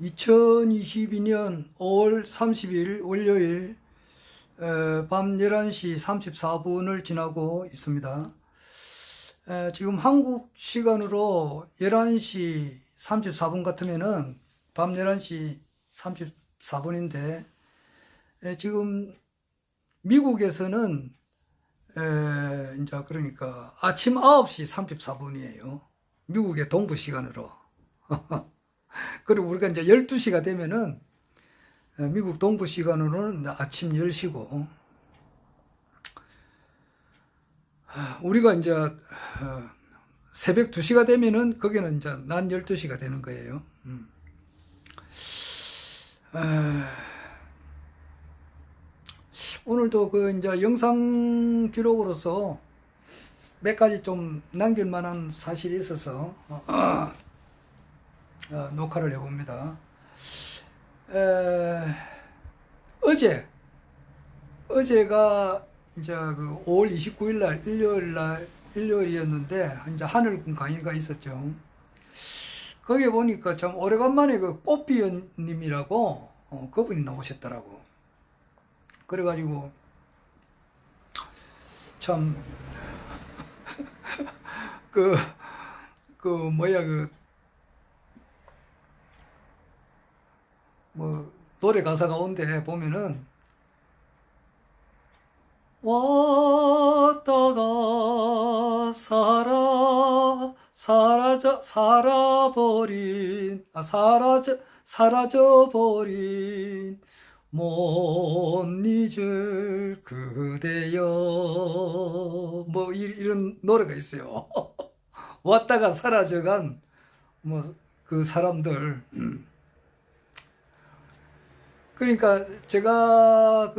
2022년 5월 30일 월요일 밤 11시 34분을 지나고 있습니다. 지금 한국 시간으로 11시 34분 같으면은 밤 11시 34분인데 지금 미국에서는 이제 그러니까 아침 9시 34분이에요. 미국의 동부 시간으로. 그리고 우리가 이제 12시가 되면은 미국 동부 시간으로는 아침 10시고 우리가 이제 새벽 2시가 되면은 거기는 이제 낮 12시가 되는 거예요. 오늘도 그 이제 영상 기록으로서 몇 가지 좀 남길 만한 사실이 있어서 녹화를 해봅니다. 어제가 이제 그 5월 29일 날 일요일이었는데 이제 하늘군 강의가 있었죠. 거기에 보니까 참 오래간만에 그 꽃비연님이라고 그분이 나오셨더라고. 그래가지고 참 노래 가사가 온데 보면은 왔다가 사라져버린 못 잊을 그대여 뭐 이런 노래가 있어요. 왔다가 사라져간 뭐 그 사람들. 그러니까 제가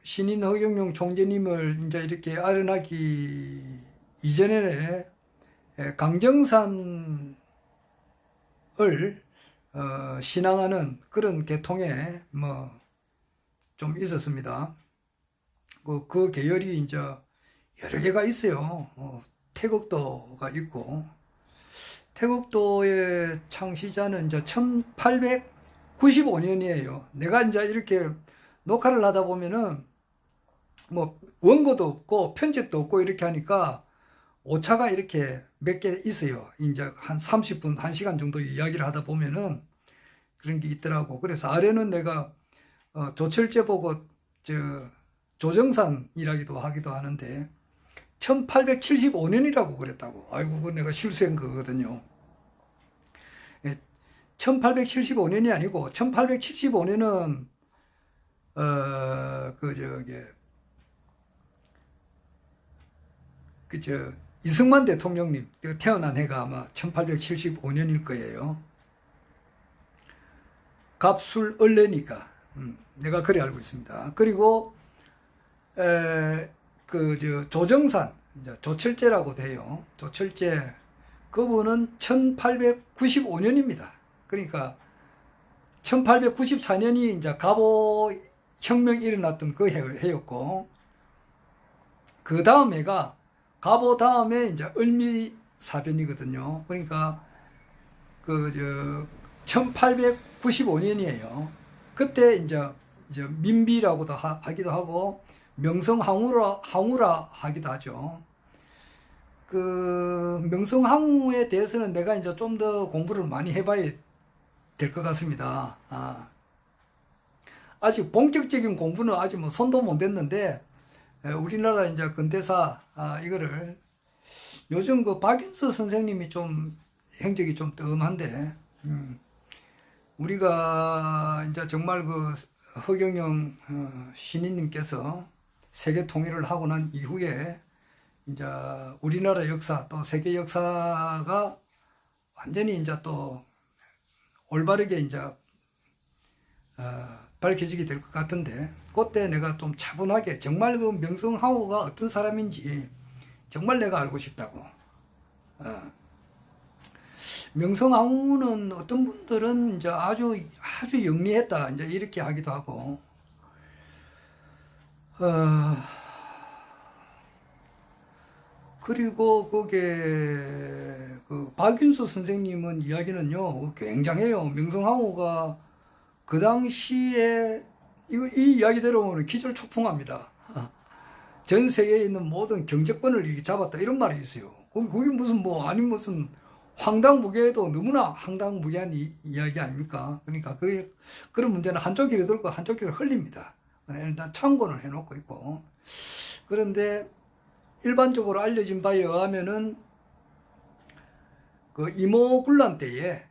신인 허경영 총재님을 이제 이렇게 아련하기 이전에 강정산을 신앙하는 그런 계통에 뭐 좀 있었습니다. 그 계열이 이제 여러 개가 있어요. 태극도가 있고, 태극도의 창시자는 이제 1895년이에요. 내가 이제 이렇게 녹화를 하다 보면은 뭐 원고도 없고 편집도 없고 이렇게 하니까 오차가 이렇게 몇 개 있어요. 이제 한 30분, 1시간 정도 이야기를 하다 보면은 그런 게 있더라고. 그래서 아래는 내가 조철제 보고 조정산이라기도 하기도 하는데 1875년이라고 그랬다고. 아이고, 그건 내가 실수한 거거든요. 1875년이 아니고 1875년은 이승만 대통령님 태어난 해가 아마 1875년일 거예요. 갑술 을래니까 내가 그래 알고 있습니다. 그리고 조정산 조철제라고 돼요. 조철제 그분은 1895년입니다. 그러니까 1894년이 이제 갑오 혁명이 일어났던 그 해였고, 그 다음 해가 갑오 다음에 이제 을미사변이거든요. 그러니까 1895년이에요. 그때 이제 민비라고도 하기도 하고 명성황후라 하기도 하죠. 명성황후에 대해서는 내가 이제 좀 더 공부를 많이 해봐야 될 것 같습니다. 아직 본격적인 공부는 아직 뭐 손도 못 댔는데, 우리나라 이제 근대사, 이거를 요즘 박인서 선생님이 좀 행적이 좀 뜸한데, 우리가 이제 정말 허경영 신인님께서 세계 통일을 하고 난 이후에 이제 우리나라 역사 또 세계 역사가 완전히 이제 또 올바르게 이제 밝혀지게 될 것 같은데, 그때 내가 좀 차분하게 정말 명성황후가 어떤 사람인지 정말 내가 알고 싶다고. 명성황후는 어떤 분들은 이제 아주 영리했다 이제 이렇게 하기도 하고, 그리고 그게 그 박윤수 선생님은 이야기는요 굉장해요. 명성황후가 그 당시에 이 이야기대로 보면 기절초풍합니다. 전 세계에 있는 모든 경제권을 이렇게 잡았다 이런 말이 있어요. 그게 무슨 뭐 아니 무슨 황당무계도 너무나 황당무계한 이야기 아닙니까? 그러니까 그런 문제는 한쪽 귀를 들고 한쪽 귀를 흘립니다. 일단 참고는 해놓고 있고. 그런데 일반적으로 알려진 바에 의하면은 그 이모군란 때에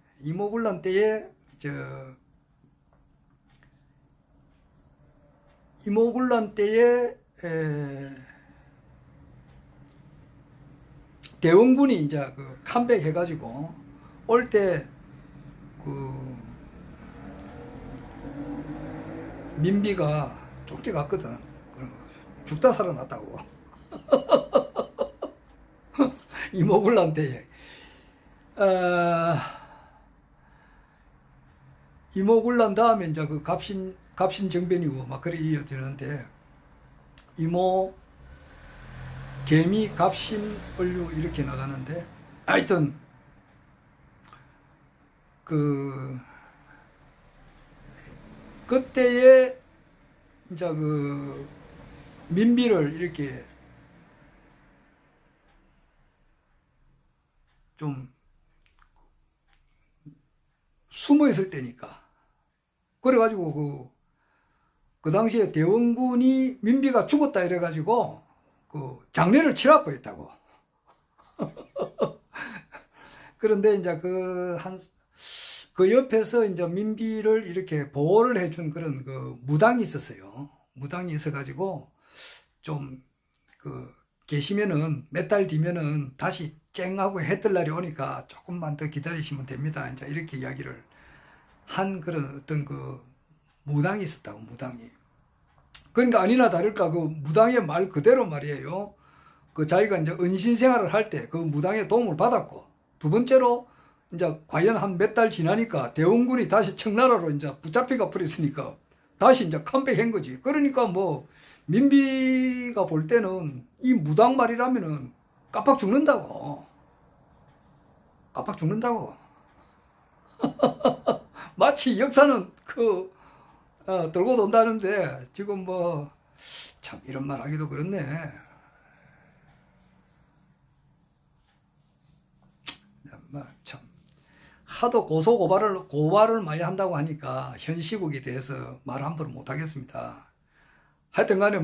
대원군이 이제 그 컴백해가지고 올 때 그 민비가 쫓겨갔거든. 죽다 살아났다고. 이모군란 때에. 이모군란 다음에 이제 그 갑신정변이고 막 그래 이어지는데 이모 개미 갑신 을류 이렇게 나가는데 하여튼 그때에 이제 그 민비를 이렇게 좀 숨어 있을 때니까 그래가지고 그 당시에 대원군이 민비가 죽었다 이래가지고 그 장례를 치러 버렸다고. 그런데 이제 그 옆에서 이제 민비를 이렇게 보호를 해준 그런 그 무당이 있었어요. 무당이 있어가지고 좀 계시면은 몇 달 뒤면은 다시 쨍하고 해 뜰 날이 오니까 조금만 더 기다리시면 됩니다. 이제 이렇게 이야기를 한 그런 어떤 그 무당이 있었다고, 무당이. 그러니까 아니나 다를까 그 무당의 말 그대로 말이에요. 그 자기가 이제 은신 생활을 할 때 그 무당의 도움을 받았고, 두 번째로 이제 과연 한 몇 달 지나니까 대원군이 다시 청나라로 이제 붙잡히가 버렸으니까 다시 이제 컴백한 거지. 그러니까 뭐 민비가 볼 때는 이 무당 말이라면은 깜빡 죽는다고. 깜빡 죽는다고. 마치 역사는 돌고 돈다는데 지금 뭐 참 이런 말 하기도 그렇네. 참 하도 고발을 많이 한다고 하니까 현 시국에 대해서 말 함부로 못 하겠습니다. 하여튼 간에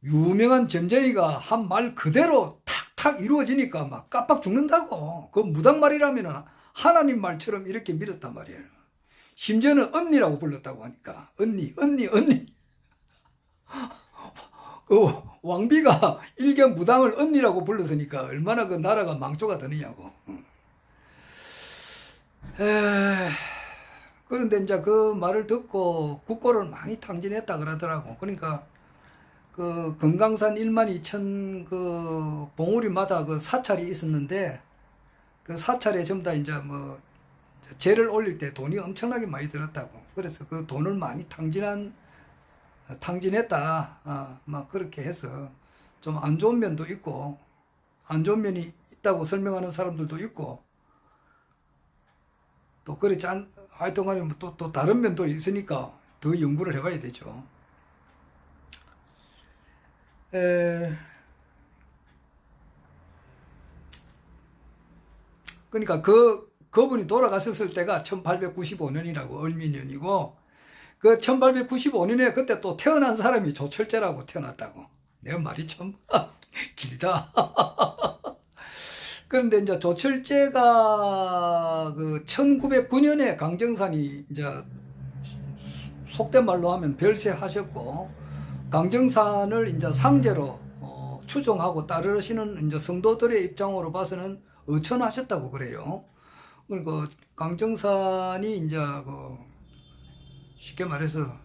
유명한 점쟁이가 한 말 그대로 탁탁 이루어지니까 막 깜빡 죽는다고. 그 무당 말이라면 하나님 말처럼 이렇게 믿었단 말이에요. 심지어는 언니라고 불렀다고 하니까 언니 그 왕비가 일견 무당을 언니라고 불렀으니까 얼마나 그 나라가 망조가 되느냐고. 그런데 이제 그 말을 듣고 국고를 많이 탕진했다 그러더라고. 그러니까 그 금강산 12,000 그 봉우리마다 그 사찰이 있었는데 그 사찰에 전부 다 이제 뭐 제를 올릴 때 돈이 엄청나게 많이 들었다고. 그래서 그 돈을 많이 탕진했다. 막 그렇게 해서 좀 안 좋은 면도 있고, 안 좋은 면이 있다고 설명하는 사람들도 있고, 또 그렇지 하여튼 간에 또 다른 면도 있으니까 더 연구를 해봐야 되죠. 그러니까 그분이 돌아가셨을 때가 1895년이라고, 을미년이고, 그 1895년에 그때 또 태어난 사람이 조철제라고 태어났다고. 내가 말이 참 길다. 그런데 이제 조철제가 그 1909년에 강정산이 이제 속된 말로 하면 별세하셨고, 강정산을 이제 상제로 추종하고 따르시는 이제 성도들의 입장으로 봐서는 어천하셨다고 그래요. 그리고 강정산이 이제 쉽게 말해서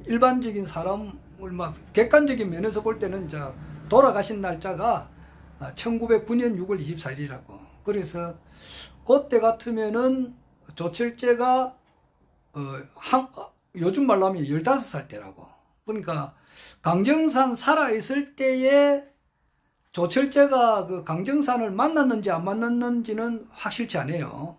일반적인 사람을 막 객관적인 면에서 볼 때는 이제 돌아가신 날짜가 1909년 6월 24일이라고. 그래서 그때 같으면은 조철제가 요즘 말로 하면 15살 때라고. 그러니까 강정산 살아있을 때에 조철제가 그 강정산을 만났는지 안 만났는지는 확실치 않아요.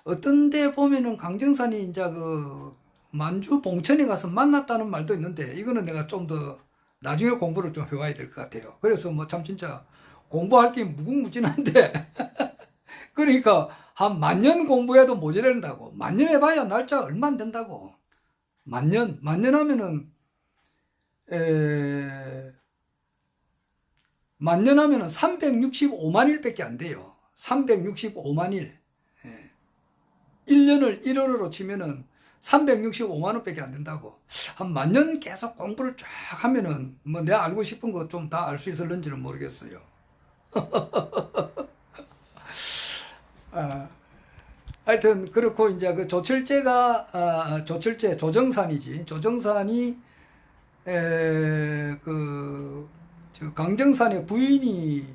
어떤 데 보면은 강정산이 이제 그 만주 봉천에 가서 만났다는 말도 있는데, 이거는 내가 좀 더 나중에 공부를 좀 해봐야 될 것 같아요. 그래서 뭐 참 진짜 공부할 게 무궁무진한데, 그러니까 한 10,000년 공부해도 모자란다고. 10,000년 해봐야 날짜 얼마 안 된다고. 10,000년 하면은, 에, 10,000년 하면은 365만 일밖에 안 돼요. 365만 일. 1년을 1월로 치면은 365만 원밖에 안 된다고. 한 10,000년 계속 공부를 쫙 하면은 뭐 내가 알고 싶은 거 좀 다 알 수 있을는지는 모르겠어요. 아, 하여튼 그렇고 이제 그 조철제 조정산이지. 조정산이 저 강정산의 부인이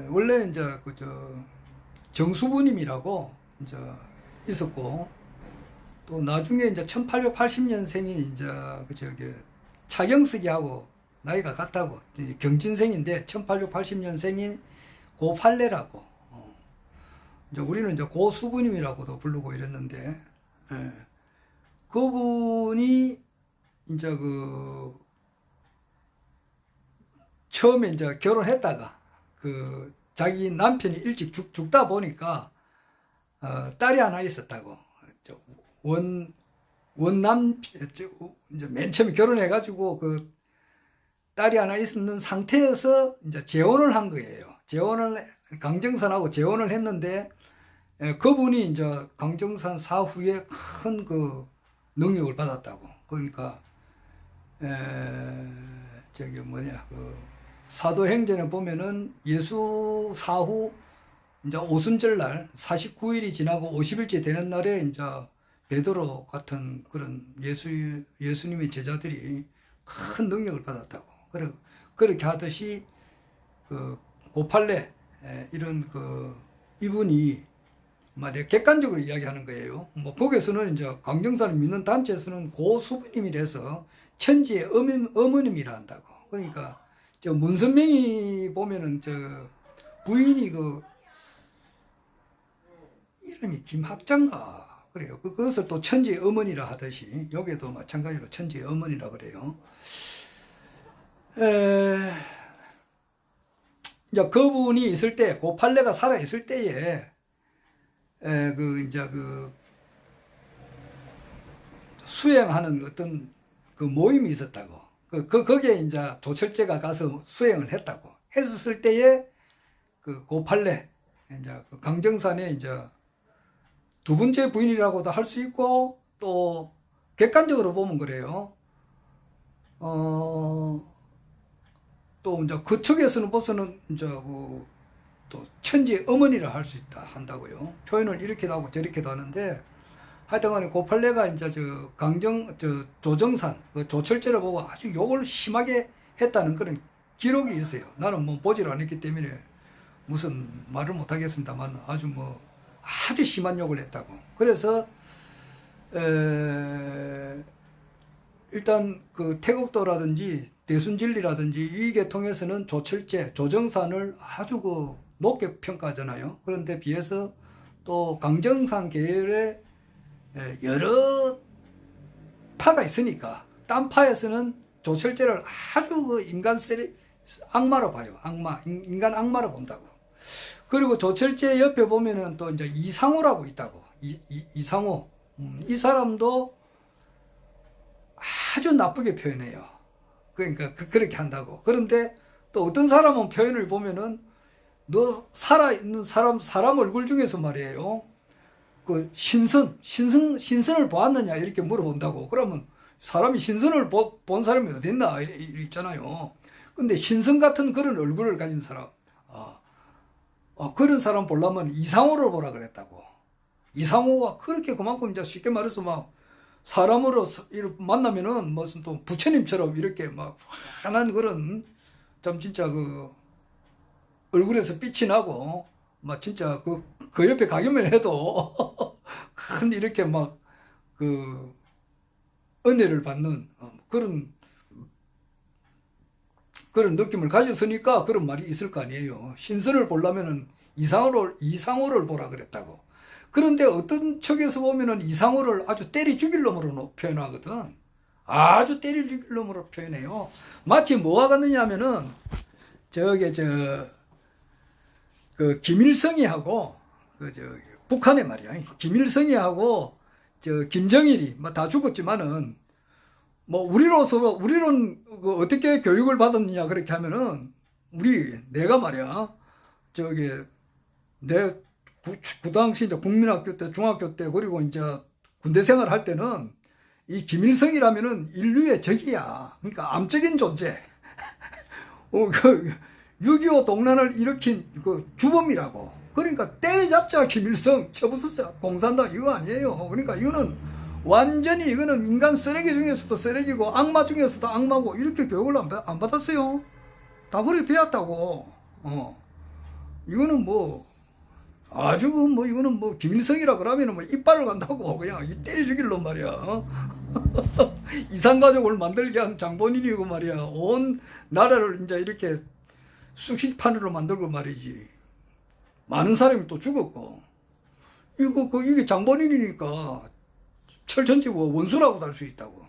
원래는 이제 그저 정수부님이라고 이제 있었고, 또 나중에 이제 1880년생이 이제 그 저기 차경석이하고 나이가 같다고, 경진생인데 1880년생인 고팔레라고, 이제 우리는 이제 고수부님이라고도 부르고 이랬는데, 예. 그분이 이제 그 처음에 이제 결혼했다가 그 자기 남편이 일찍 죽다 보니까 딸이 하나 있었다고. 원남 이제 맨 처음에 결혼해가지고 그 딸이 하나 있는 상태에서 이제 재혼을 한 거예요. 강정산하고 재혼을 했는데, 그분이 이제 강정산 사후에 큰 그 능력을 받았다고. 그러니까 저기 뭐냐 그 사도행전에 보면은 예수 사후 이제 오순절 날 49일이 지나고 50일째 되는 날에 이제 베드로 같은 그런 예수님의 제자들이 큰 능력을 받았다고. 그렇게 하듯이 그 고팔레 이런 그 이분이 말이야 객관적으로 이야기하는 거예요. 뭐 거기서는 이제 강정산을 믿는 단체에서는 고수부님이라서 천지의 어머님이라 한다고. 그러니까 저 문선명이 보면은 저 부인이 그 이름이 김학장가 그래요. 그것을 또 천지의 어머니라 하듯이 여기도 마찬가지로 천지의 어머니라 그래요. 이제 그분이 있을 때, 고팔레가 살아 있을 때에 그 이제 그 수행하는 어떤 그 모임이 있었다고. 거기에 이제 조철제가 가서 수행을 했다고. 했었을 때에 그 고팔레 이제 그 강정산에 이제 두 번째 부인이라고도 할 수 있고, 또 객관적으로 보면 그래요. 또 이제 그쪽에서는 벌써는 이제 또 천지의 어머니라 할 수 있다 한다고요. 표현을 이렇게도 하고 저렇게도 하는데, 하여튼간에 고팔레가 이제 조정산 그 조철제를 보고 아주 욕을 심하게 했다는 그런 기록이 있어요. 나는 뭐 보지를 않았기 때문에 무슨 말을 못 하겠습니다만 아주 심한 욕을 했다고. 그래서 일단 그 태국도라든지 대순진리라든지 이 계통에서는 조철제, 조정산을 아주 그 높게 평가하잖아요. 그런데 비해서 또 강정산 계열의 여러 파가 있으니까 딴 파에서는 조철제를 아주 그 악마로 봐요. 인간 악마로 본다고. 그리고 조철제 옆에 보면은 또 이제 이상호라고 있다고. 이상호. 이 사람도 아주 나쁘게 표현해요. 그러니까 그렇게 한다고. 그런데 또 어떤 사람은 표현을 보면은 너 살아있는 사람 얼굴 중에서 말이에요. 그 신선을 보았느냐 이렇게 물어본다고. 그러면 사람이 신선을 본 사람이 어디 있나 있잖아요. 근데 신선 같은 그런 얼굴을 가진 사람, 그런 사람 보려면 이상호를 보라 그랬다고. 이상호가 그렇게 그만큼 이제 쉽게 말해서 막 사람으로 만나면은 무슨 또 부처님처럼 이렇게 막 환한 그런 좀 진짜 그 얼굴에서 빛이 나고 막 진짜 그 옆에 가기만 해도 큰 이렇게 막 그 은혜를 받는 그런 그런 느낌을 가졌으니까 그런 말이 있을 거 아니에요. 신선을 보려면은 이상호를 보라 그랬다고. 그런데 어떤 쪽에서 보면은 이상호를 아주 때리 죽일 놈으로 표현하거든. 아주 때리 죽일 놈으로 표현해요. 마치 뭐와 같느냐 하면은 그 김일성이하고 북한의 말이야. 김일성이하고 김정일이 뭐 다 죽었지만은 뭐 우리는 어떻게 교육을 받았느냐 그렇게 하면은 내가 말이야 내 그 당시 이제 국민학교 때 중학교 때 그리고 이제 군대 생활 할 때는 이 김일성이라면은 인류의 적이야. 그러니까 암적인 존재. 6.25 동란을 일으킨 그 주범이라고. 그러니까 때려잡자 김일성, 쳐부수자 공산당 이거 아니에요. 그러니까 이거는 완전히 이거는 인간 쓰레기 중에서도 쓰레기고 악마 중에서도 악마고 이렇게 교육을 안 받았어요. 다 그렇게 배웠다고. 이거는 뭐 아주 이거는 뭐 김일성이라 그러면은 뭐 이빨을 간다고 그냥 때려 죽일란 말이야. 이산가족을 만들게 한 장본인이고 말이야. 온 나라를 이제 이렇게 쑥식판으로 만들고 말이지. 많은 사람이 또 죽었고. 이게 장본인이니까 철천지 원수라고도 할 수 있다고.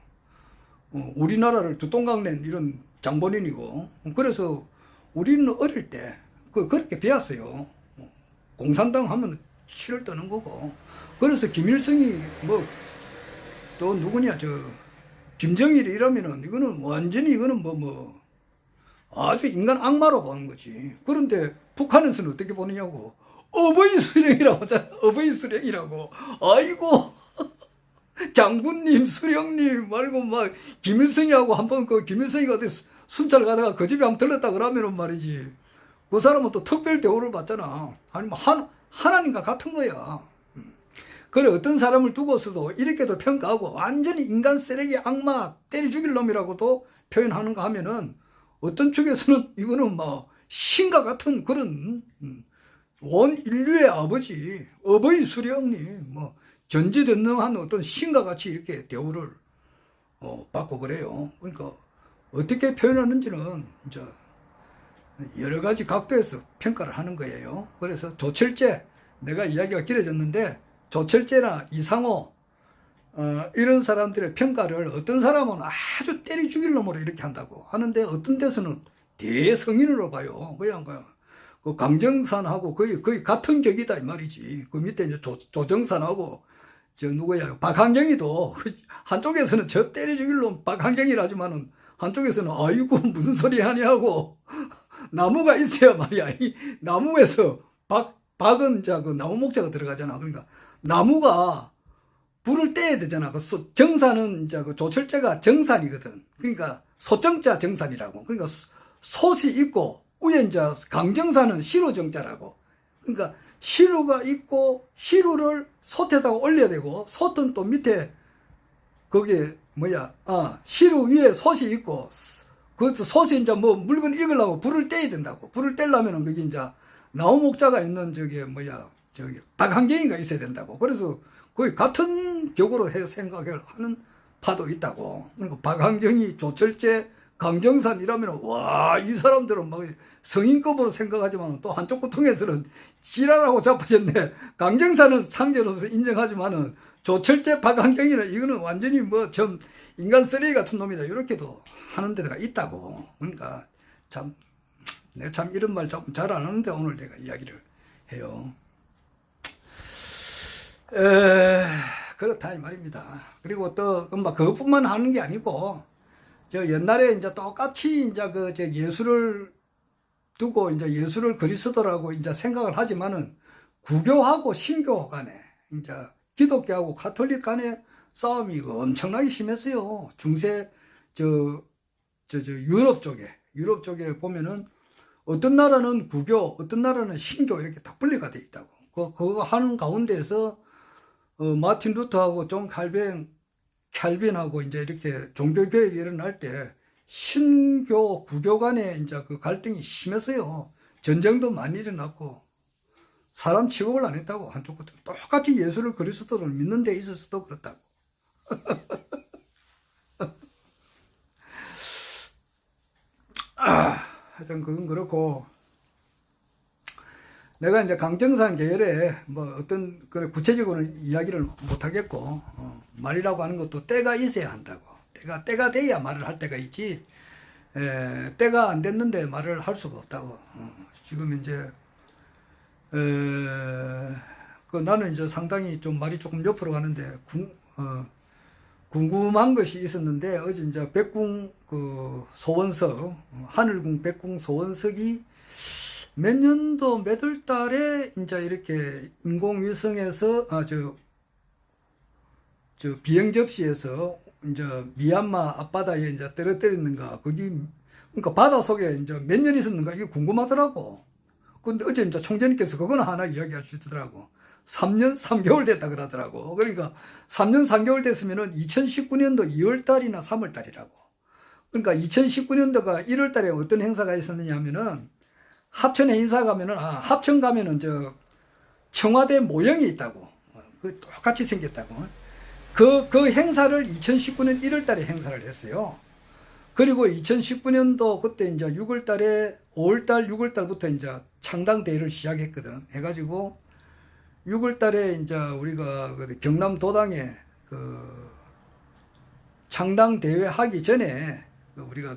우리나라를 두똥강 낸 이런 장본인이고. 그래서 우리는 어릴 때 그렇게 배웠어요. 공산당 하면 실을 떠는 거고. 그래서 김일성이 또 누구냐, 김정일이 이러면은 이거는 완전히 이거는 아주 인간 악마로 보는 거지. 그런데 북한에서는 어떻게 보느냐고. 어버이 수령이라고 하잖아. 어버이 수령이라고. 아이고. 장군님, 수령님 말고 김일성이하고 한번 김일성이가 어디 순찰 가다가 그 집에 한번 들렀다 그러면은 말이지. 그 사람은 또 특별 대우를 받잖아. 아니면 하나님과 같은 거야. 그래, 어떤 사람을 두고서도 이렇게도 평가하고 완전히 인간 쓰레기 악마 때려 죽일 놈이라고도 표현하는가 하면은 어떤 쪽에서는 이거는 신과 같은 그런 온 인류의 아버지, 어버이 수령님, 전지전능한 어떤 신과 같이 이렇게 대우를 받고 그래요. 그러니까 어떻게 표현하는지는 이제 여러 가지 각도에서 평가를 하는 거예요. 그래서 조철재, 내가 이야기가 길어졌는데 조철재나 이상호 이런 사람들의 평가를 어떤 사람은 아주 때려 죽일 놈으로 이렇게 한다고 하는데 어떤 데서는 대성인으로 봐요. 그냥 그 강정산하고 거의 같은 격이다 이 말이지. 그 밑에 이제 조정산하고 박한경이도 한쪽에서는 저 때려 죽일 놈 박한경이라지만은 한쪽에서는 아이고 무슨 소리 하냐고. 나무가 있어야 말이야. 이 나무에서 박은 그 나무 목자가 들어가잖아. 그러니까 나무가 불을 떼야 되잖아. 정산은 그 조철재가 정산이거든. 그러니까 소정자 정산이라고. 그러니까 솥이 있고 위에 이제 강정산은 시루정자라고. 그러니까 시루가 있고 시루를 솥에다가 올려야 되고 솥은 또 밑에 거기에 시루 위에 솥이 있고 그 솥이 이제 물건 익으려고 불을 떼야 된다고. 불을 떼려면은 거기 이제 나무 목자가 있는 박한경이가 있어야 된다고. 그래서 거의 같은 격으로 생각을 하는 파도 있다고. 그러니까 박한경이, 조철재, 강정산 이라면 와, 이 사람들은 성인급으로 생각하지만 또 한쪽 구통에서는 지랄하고 자빠졌네. 강정산은 상제로서 인정하지만은 조철재, 박한경이는 이거는 완전히 좀 인간 쓰레기 같은 놈이다. 이렇게도 하는 데가 있다고. 그러니까 내가 참 이런 말 잘 안 하는데 오늘 내가 이야기를 해요. 그렇다 이 말입니다. 그리고 또 그것뿐만 하는 게 아니고 옛날에 이제 똑같이 이제 예술을 두고 이제 예술을 그리스도라고 이제 생각을 하지만은 구교하고 신교 간에 이제 기독교하고 가톨릭 간에 싸움이 엄청나게 심했어요. 중세 유럽 쪽에 보면은 어떤 나라는 구교, 어떤 나라는 신교 이렇게 다 분리가 돼 있다고. 그거 하는 가운데에서 마틴 루터하고 존 칼빈하고 이제 이렇게 종교개혁이 일어날 때 신교, 구교 간에 이제 그 갈등이 심했어요. 전쟁도 많이 일어났고 사람 취급을 안 했다고. 한쪽부터 똑같이 예수를 그리스도를 믿는 데 있어서도 그렇다고. 하여튼 그건 그렇고, 내가 이제 강정산 계열에 뭐 어떤 그 구체적으로는 이야기를 못 하겠고, 말이라고 하는 것도 때가 있어야 한다고. 때가 돼야 말을 할 때가 있지, 때가 안 됐는데 말을 할 수가 없다고. 지금 이제, 나는 이제 상당히 좀 말이 조금 옆으로 가는데, 궁금한 것이 있었는데, 어제 이제 백궁 그 소원석, 하늘궁 백궁 소원석이 몇 년도 몇 월 달에 이제 이렇게 인공위성에서, 비행 접시에서 이제 미얀마 앞바다에 이제 떨어뜨렸는가, 거기, 그러니까 바다 속에 이제 몇 년 있었는가, 이게 궁금하더라고. 근데 어제 이제 총재님께서 그거는 하나 이야기 하시더라고. 3년 3개월 됐다 그러더라고. 그러니까 3년 3개월 됐으면은 2019년도 2월 달이나 3월 달이라고. 그러니까 2019년도가 1월 달에 어떤 행사가 있었느냐 하면은, 합천 행사 가면은, 합천 가면은 청와대 모형이 있다고. 그 똑같이 생겼다고. 그 행사를 2019년 1월 달에 행사를 했어요. 그리고 2019년도 그때 이제 6월 달에 5월 달, 6월 달부터 이제 창당 대회를 시작했거든. 해가지고 6월 달에 이제 우리가 경남도당에 그 창당 대회 하기 전에 우리가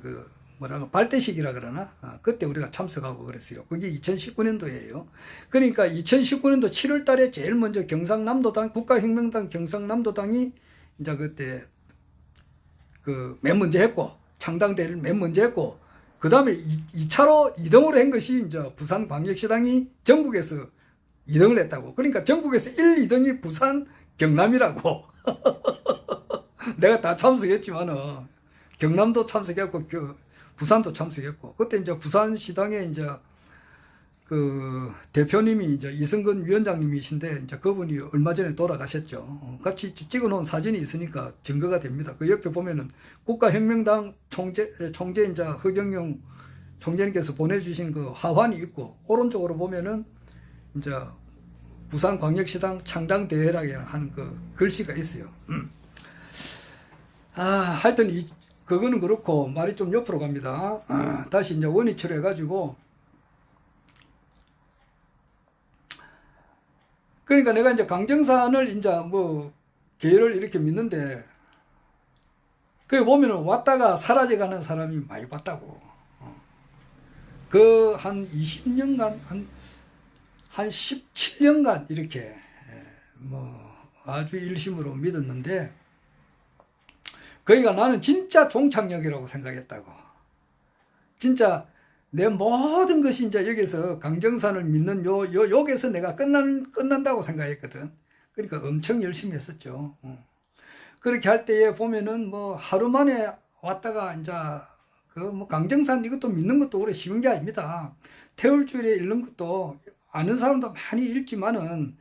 발대식이라 그러나? 그때 우리가 참석하고 그랬어요. 그게 2019년도예요. 그러니까 2019년도 7월 달에 제일 먼저 경상남도당, 국가혁명당 경상남도당이 이제 그때 맨 먼저 했고, 창당대회를 맨 먼저 했고, 그 다음에 2차로 2등으로 한 것이 이제 부산광역시당이 전국에서 2등을 했다고. 그러니까 전국에서 1, 2등이 부산, 경남이라고. 내가 다 참석했지만은, 경남도 참석했고, 부산도 참석했고, 그때 이제 부산시당에 이제 대표님이 이제 이승근 위원장님이신데, 이제 그분이 얼마 전에 돌아가셨죠. 같이 찍어 놓은 사진이 있으니까 증거가 됩니다. 그 옆에 보면은 국가혁명당 총재 이제 허경영 총재님께서 보내주신 그 화환이 있고, 오른쪽으로 보면은 이제 부산광역시당 창당대회라고 하는 그 글씨가 있어요. 하여튼 그거는 그렇고, 말이 좀 옆으로 갑니다. 다시 이제 원위치로 해가지고, 그러니까 내가 이제 강정산을 이제 계열을 이렇게 믿는데, 거기 보면은 왔다가 사라져가는 사람이 많이 봤다고. 한 20년간, 한 17년간 이렇게, 아주 일심으로 믿었는데, 거기가 나는 진짜 종착역이라고 생각했다고. 진짜 내 모든 것이 이제 여기서 강정산을 믿는 여기서 내가 끝난다고 생각했거든. 그러니까 엄청 열심히 했었죠. 그렇게 할 때에 보면은 하루 만에 왔다가 이제 강정산 이것도 믿는 것도 그래 쉬운 게 아닙니다. 태울줄에 읽는 것도 아는 사람도 많이 읽지만은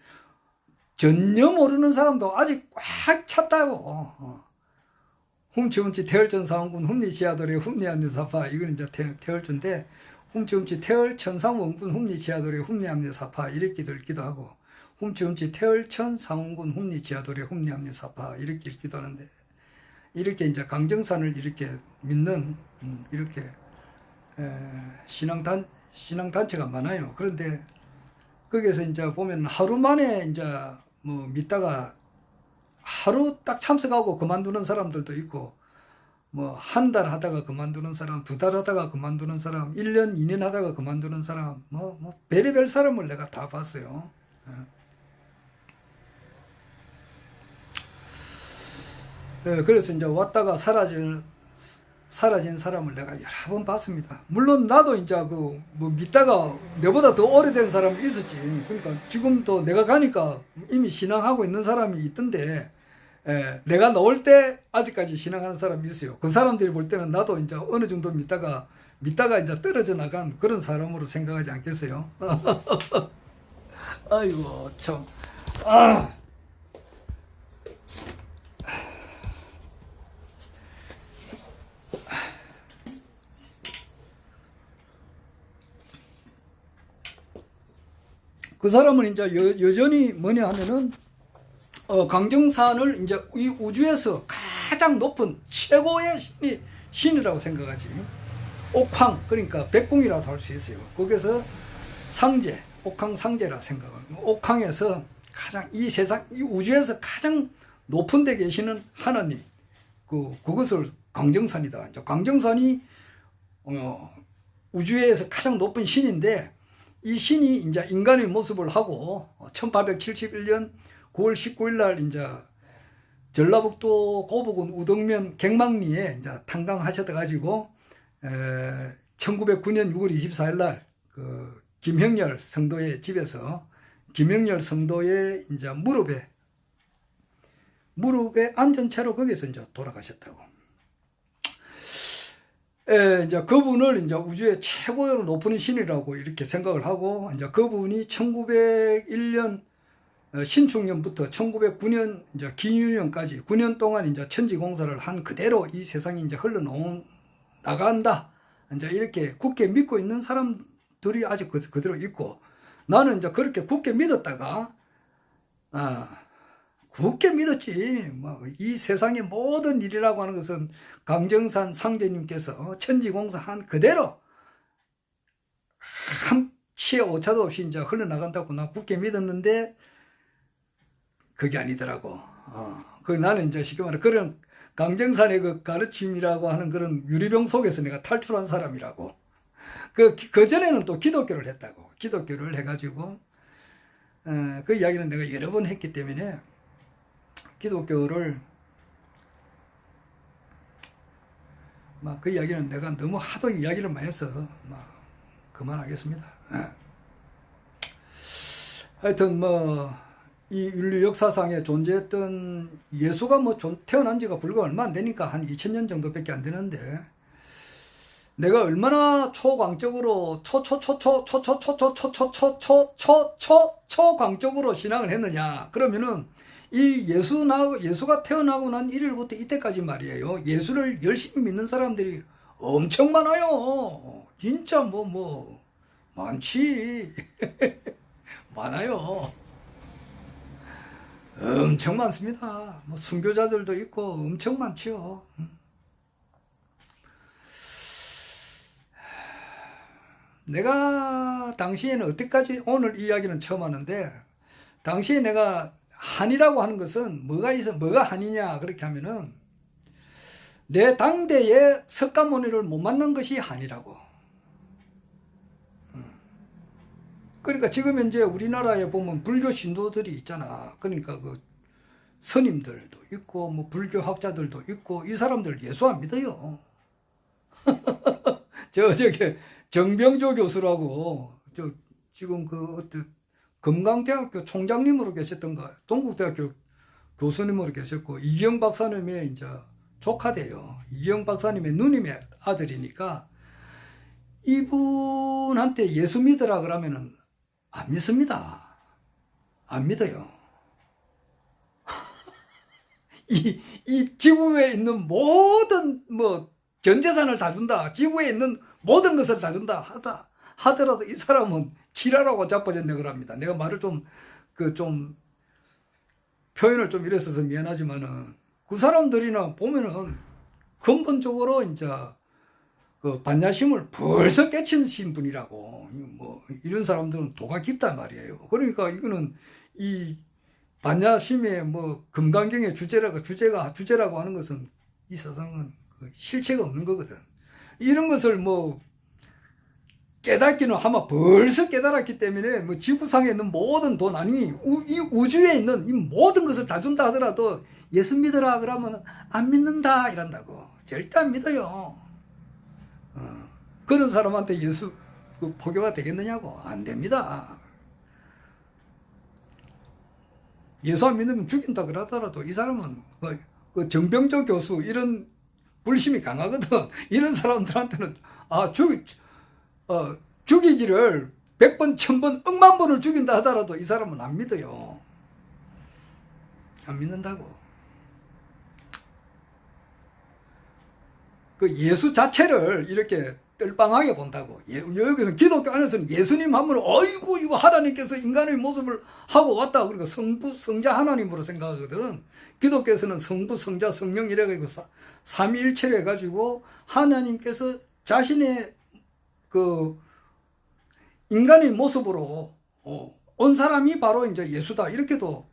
전혀 모르는 사람도 아직 꽉 찼다고. 훔치훔치 태열전 사원군 훔리지하도래 훔리암리사파, 이건 이제 태열전인데, 훔치훔치 태열천 상원군 훔리지하도래 훔리암리사파 이렇게 읽기도 하고, 훔치훔치 태열천 상원군 훔리지하도래 훔리암리사파 이렇게 읽기도 하는데, 이렇게 이제 강정산을 이렇게 믿는 이렇게 신앙단체가 많아요. 그런데 거기에서 이제 보면 하루 만에 이제 믿다가 하루 딱 참석하고 그만두는 사람들도 있고, 한 달 하다가 그만두는 사람, 2달 하다가 그만두는 사람, 1년, 2년 하다가 그만두는 사람, 별의별 사람을 내가 다 봤어요. 그래서 이제 왔다가 사라진 사람을 내가 여러 번 봤습니다. 물론 나도 이제 믿다가 내보다 더 오래된 사람이 있었지. 그러니까 지금도 내가 가니까 이미 신앙하고 있는 사람이 있던데, 내가 나올 때 아직까지 신앙하는 사람이 있어요. 그 사람들이 볼 때는 나도 이제 어느 정도 믿다가 이제 떨어져 나간 그런 사람으로 생각하지 않겠어요? 아이고, 참. 그 사람은 이제 여전히 뭐냐 하면은, 강정산을 이제 이 우주에서 가장 높은 최고의 신이라고 생각하지. 옥황, 그러니까 백궁이라도 할 수 있어요. 거기서 상제, 옥황 상제라 생각합니다. 옥황에서 가장 이 세상, 이 우주에서 가장 높은 데 계시는 하나님, 그것을 광정산이다. 광정산이 우주에서 가장 높은 신인데, 이 신이 이제 인간의 모습을 하고 1871년 9월 19일 날 이제 전라북도 고북군 우덕면 갱망리에 이제 탄광하셨다 가지고 1909년 6월 24일 날 그 김형렬 성도의 집에서 김형렬 성도의 이제 무릎에 앉은 채로 거기서 이제 돌아가셨다고. 이제 그분을 이제 우주의 최고로 높은 신이라고 이렇게 생각을 하고, 이제 그분이 1901년 신축년부터 1909년 이제 기유년까지 9년 동안 이제 천지공사를 한 그대로 이 세상이 이제 나간다. 이제 이렇게 굳게 믿고 있는 사람들이 아직 그대로 있고, 나는 이제 그렇게 굳게 믿었다가, 굳게 믿었지. 뭐 이 세상의 모든 일이라고 하는 것은 강정산 상제님께서 천지공사 한 그대로 한 치의 오차도 없이 이제 흘러나간다고 나 굳게 믿었는데, 그게 아니더라고. 나는 이제 쉽게 말해 그런 강정산의 그 가르침이라고 하는 그런 유리병 속에서 내가 탈출한 사람이라고. 그 전에는 또 기독교를 했다고. 기독교를 해가지고, 그 이야기는 내가 여러 번 했기 때문에, 기독교를, 그 이야기는 내가 너무 하도 이야기를 많이 해서, 그만하겠습니다. 하여튼, 이 인류 역사상에 존재했던 예수가 태어난 지가 불과 얼마 안 되니까 한 2000년 정도밖에 안 되는데, 내가 얼마나 초광적으로 초광적으로 신앙을 했느냐. 그러면은 이 예수가 태어나고 난 1일부터 이때까지 말이에요. 예수를 열심히 믿는 사람들이 엄청 많아요. 진짜 많지. 많아요. 엄청 많습니다. 순교자들도 있고 엄청 많지요. 내가 당시에는 어때까지 오늘 이야기는 처음 하는데, 당시에 내가 한이라고 하는 것은 뭐가 한이냐 그렇게 하면은 내 당대에 석가모니를 못 만난 것이 한이라고. 그러니까 지금 현재 우리나라에 보면 불교 신도들이 있잖아. 그러니까 그 스님들도 있고 불교학자들도 있고, 이 사람들 예수 안 믿어요. 저게 정병조 교수라고 지금 금강대학교 총장님으로 계셨던가, 동국대학교 교수님으로 계셨고, 이경 박사님의 이제 조카돼요. 이경 박사님의 누님의 아들이니까, 이분한테 예수 믿으라 그러면은 안 믿습니다. 안 믿어요. 이 지구에 있는 모든 전 재산을 다 준다, 지구에 있는 모든 것을 다 준다 하더라도 이 사람은 지랄하고 자빠졌네 그럽니다. 내가 말을 좀 표현을 좀 이랬어서 미안하지만은, 그 사람들이나 보면은 근본적으로 이제 그 반야심을 벌써 깨치신 분이라고. 이런 사람들은 도가 깊단 말이에요. 그러니까 이거는 이 반야심의 금강경의 주제라고 하는 것은 이 세상은 실체가 없는 거거든. 이런 것을 깨닫기는 아마 벌써 깨달았기 때문에 지구상에 있는 모든 돈, 아니 이 우주에 있는 이 모든 것을 다 준다 하더라도 예수 믿으라 그러면 안 믿는다 이란다고. 절대 안 믿어요. 그런 사람한테 예수 포교가 되겠느냐고. 안 됩니다. 예수 안 믿으면 죽인다 그러더라도 이 사람은 그 정병조 교수 이런 불심이 강하거든. 이런 사람들한테는 죽이기를 100번, 1000번, 억만 번을 죽인다 하더라도 이 사람은 안 믿어요. 안 믿는다고. 그 예수 자체를 이렇게 뜰빵하게 본다고. 여기서 기독교 안에서는 예수님 하면 어이구 이거 하나님께서 인간의 모습을 하고 왔다. 그러니까 성부 성자 하나님으로 생각하거든. 기독교에서는 성부 성자 성령 이래가지고 삼위일체로 해가지고 하나님께서 자신의 그 인간의 모습으로 온 사람이 바로 이제 예수다 이렇게도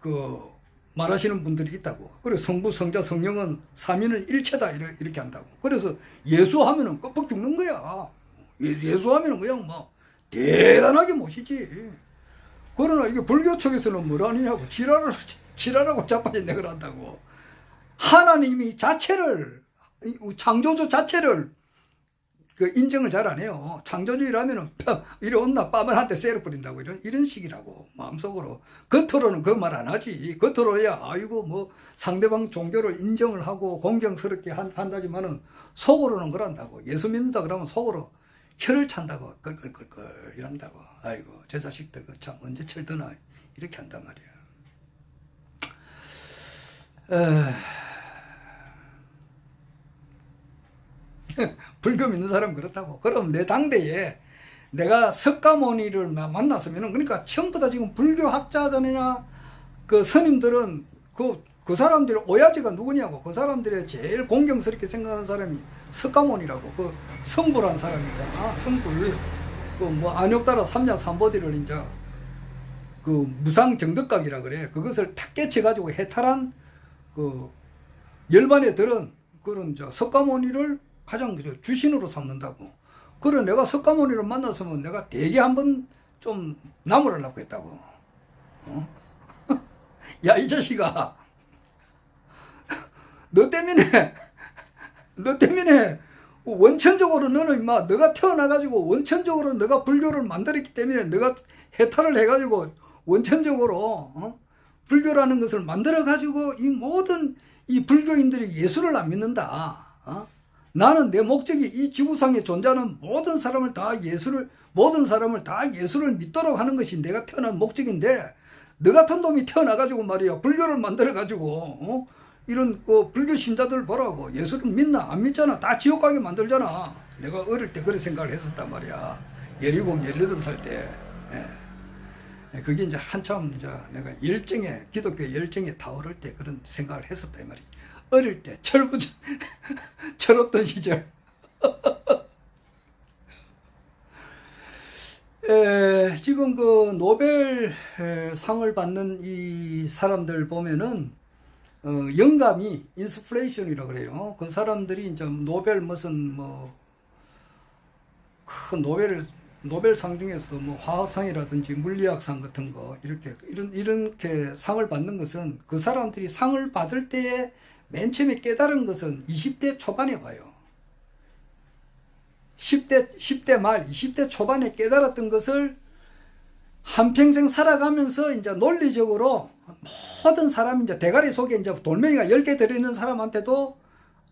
그 말하시는 분들이 있다고. 그래서 성부, 성자, 성령은 삼위는 일체다 이렇게 한다고. 그래서 예수 하면은 껍벅 죽는 거야. 예수 하면은 그냥 뭐 대단하게 모시지. 그러나 이게 불교 쪽에서는 뭐라느냐고 지랄하고 자빠진 내걸 한다고. 하나님이 자체를, 창조주 자체를 그 인정을 잘 안 해요. 창조주의라면은 이리 온나 뺨을 한 대 쎄려 뿌린다고 이런 식이라고. 마음속으로. 겉으로는 그 말 안 하지. 겉으로야 아이고 뭐 상대방 종교를 인정을 하고 공경스럽게 한다지만은 속으로는 그런다고. 예수 믿는다 그러면 속으로 혀를 찬다고. 끌끌끌끌 이런다고. 아이고 저 자식들 참 언제 철드나 이렇게 한단 말이야. 불교 믿는 사람은 그렇다고. 그럼 내 당대에 내가 석가모니를 만났으면은, 그러니까 전부 다 지금 불교학자들이나 그 스님들은 그 사람들의 오야지가 누구냐고. 그 사람들의 제일 공경스럽게 생각하는 사람이 석가모니라고. 그 성불한 사람이잖아. 성불. 그 뭐 안욕따라 삼약 삼보디를 이제 그 무상정덕각이라 그래. 그것을 탁 깨쳐가지고 해탈한 그 열반에 들은 그런 석가모니를 가장 주신으로 삼는다고. 그래 내가 석가모니를 만났으면 내가 대개 한번 좀 나무라려고 했다고. 야 이 자식아, 너 때문에 원천적으로 너는 임마 너가 태어나가지고 원천적으로 너가 불교를 만들었기 때문에 너가 해탈을 해가지고 원천적으로 불교라는 것을 만들어가지고 이 모든 이 불교인들이 예수를 안 믿는다. 나는 내 목적이 이 지구상에 존재하는 모든 사람을 다 예수를 믿도록 하는 것이 내가 태어난 목적인데, 너 같은 놈이 태어나가지고 말이야 불교를 만들어가지고 이런 그 불교 신자들 보라고. 예수를 믿나 안 믿잖아. 다 지옥 가게 만들잖아. 내가 어릴 때 그런 생각을 했었단 말이야. 17, 18살 때. 그게 이제 한참 이제 내가 기독교 열정에 타오를 때 그런 생각을 했었다 이 말이야. 어릴 때 철없던 시절. 지금 그 노벨 상을 받는 이 사람들 보면은 영감이 인스프레이션이라고 그래요. 그 사람들이 이제 노벨 무슨 뭐 큰 노벨상 중에서도 뭐 화학상이라든지 물리학상 같은 거 이렇게 상을 받는 것은 그 사람들이 상을 받을 때에 맨 처음에 깨달은 것은 20대 초반에 봐요. 10대 말, 20대 초반에 깨달았던 것을 한평생 살아가면서 이제 논리적으로 모든 사람, 이제 대가리 속에 이제 돌멩이가 10개 들어있는 사람한테도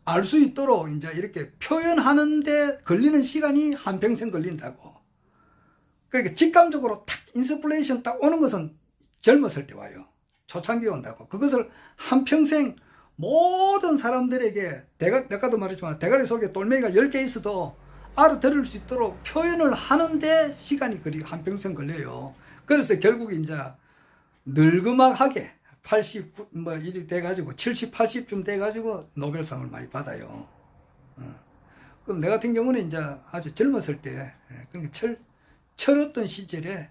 알 수 있도록 이제 이렇게 표현하는데 걸리는 시간이 한평생 걸린다고. 그러니까 직감적으로 탁 인스플레이션 딱 오는 것은 젊었을 때 와요. 초창기에 온다고. 그것을 한평생 모든 사람들에게 내가도 말했지만 대가리 속에 돌멩이가 10개 있어도 알아들을 수 있도록 표현을 하는데 시간이 한평생 걸려요. 그래서 결국 이제 늙음하게 80 뭐 이리 돼가지고 70, 80쯤 돼가지고 노벨상을 많이 받아요. 그럼 내 같은 경우는 이제 아주 젊었을 때, 그러니까 철없던 시절에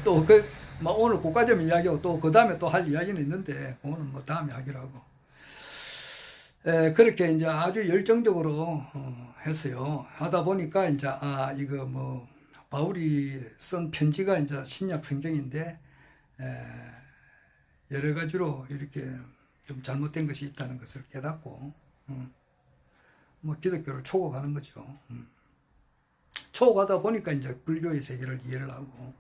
또 오늘 고가점 이야기하고 또 그 다음에 또 할 이야기는 있는데 오늘 뭐 다음에 하기로 하고. 그렇게 이제 아주 열정적으로 했어요. 하다 보니까 이제 이거 뭐 바울이 쓴 편지가 이제 신약 성경인데 여러 가지로 이렇게 좀 잘못된 것이 있다는 것을 깨닫고 뭐 기독교를 초고가는 거죠. 초고하다 보니까 이제 불교의 세계를 이해를 하고,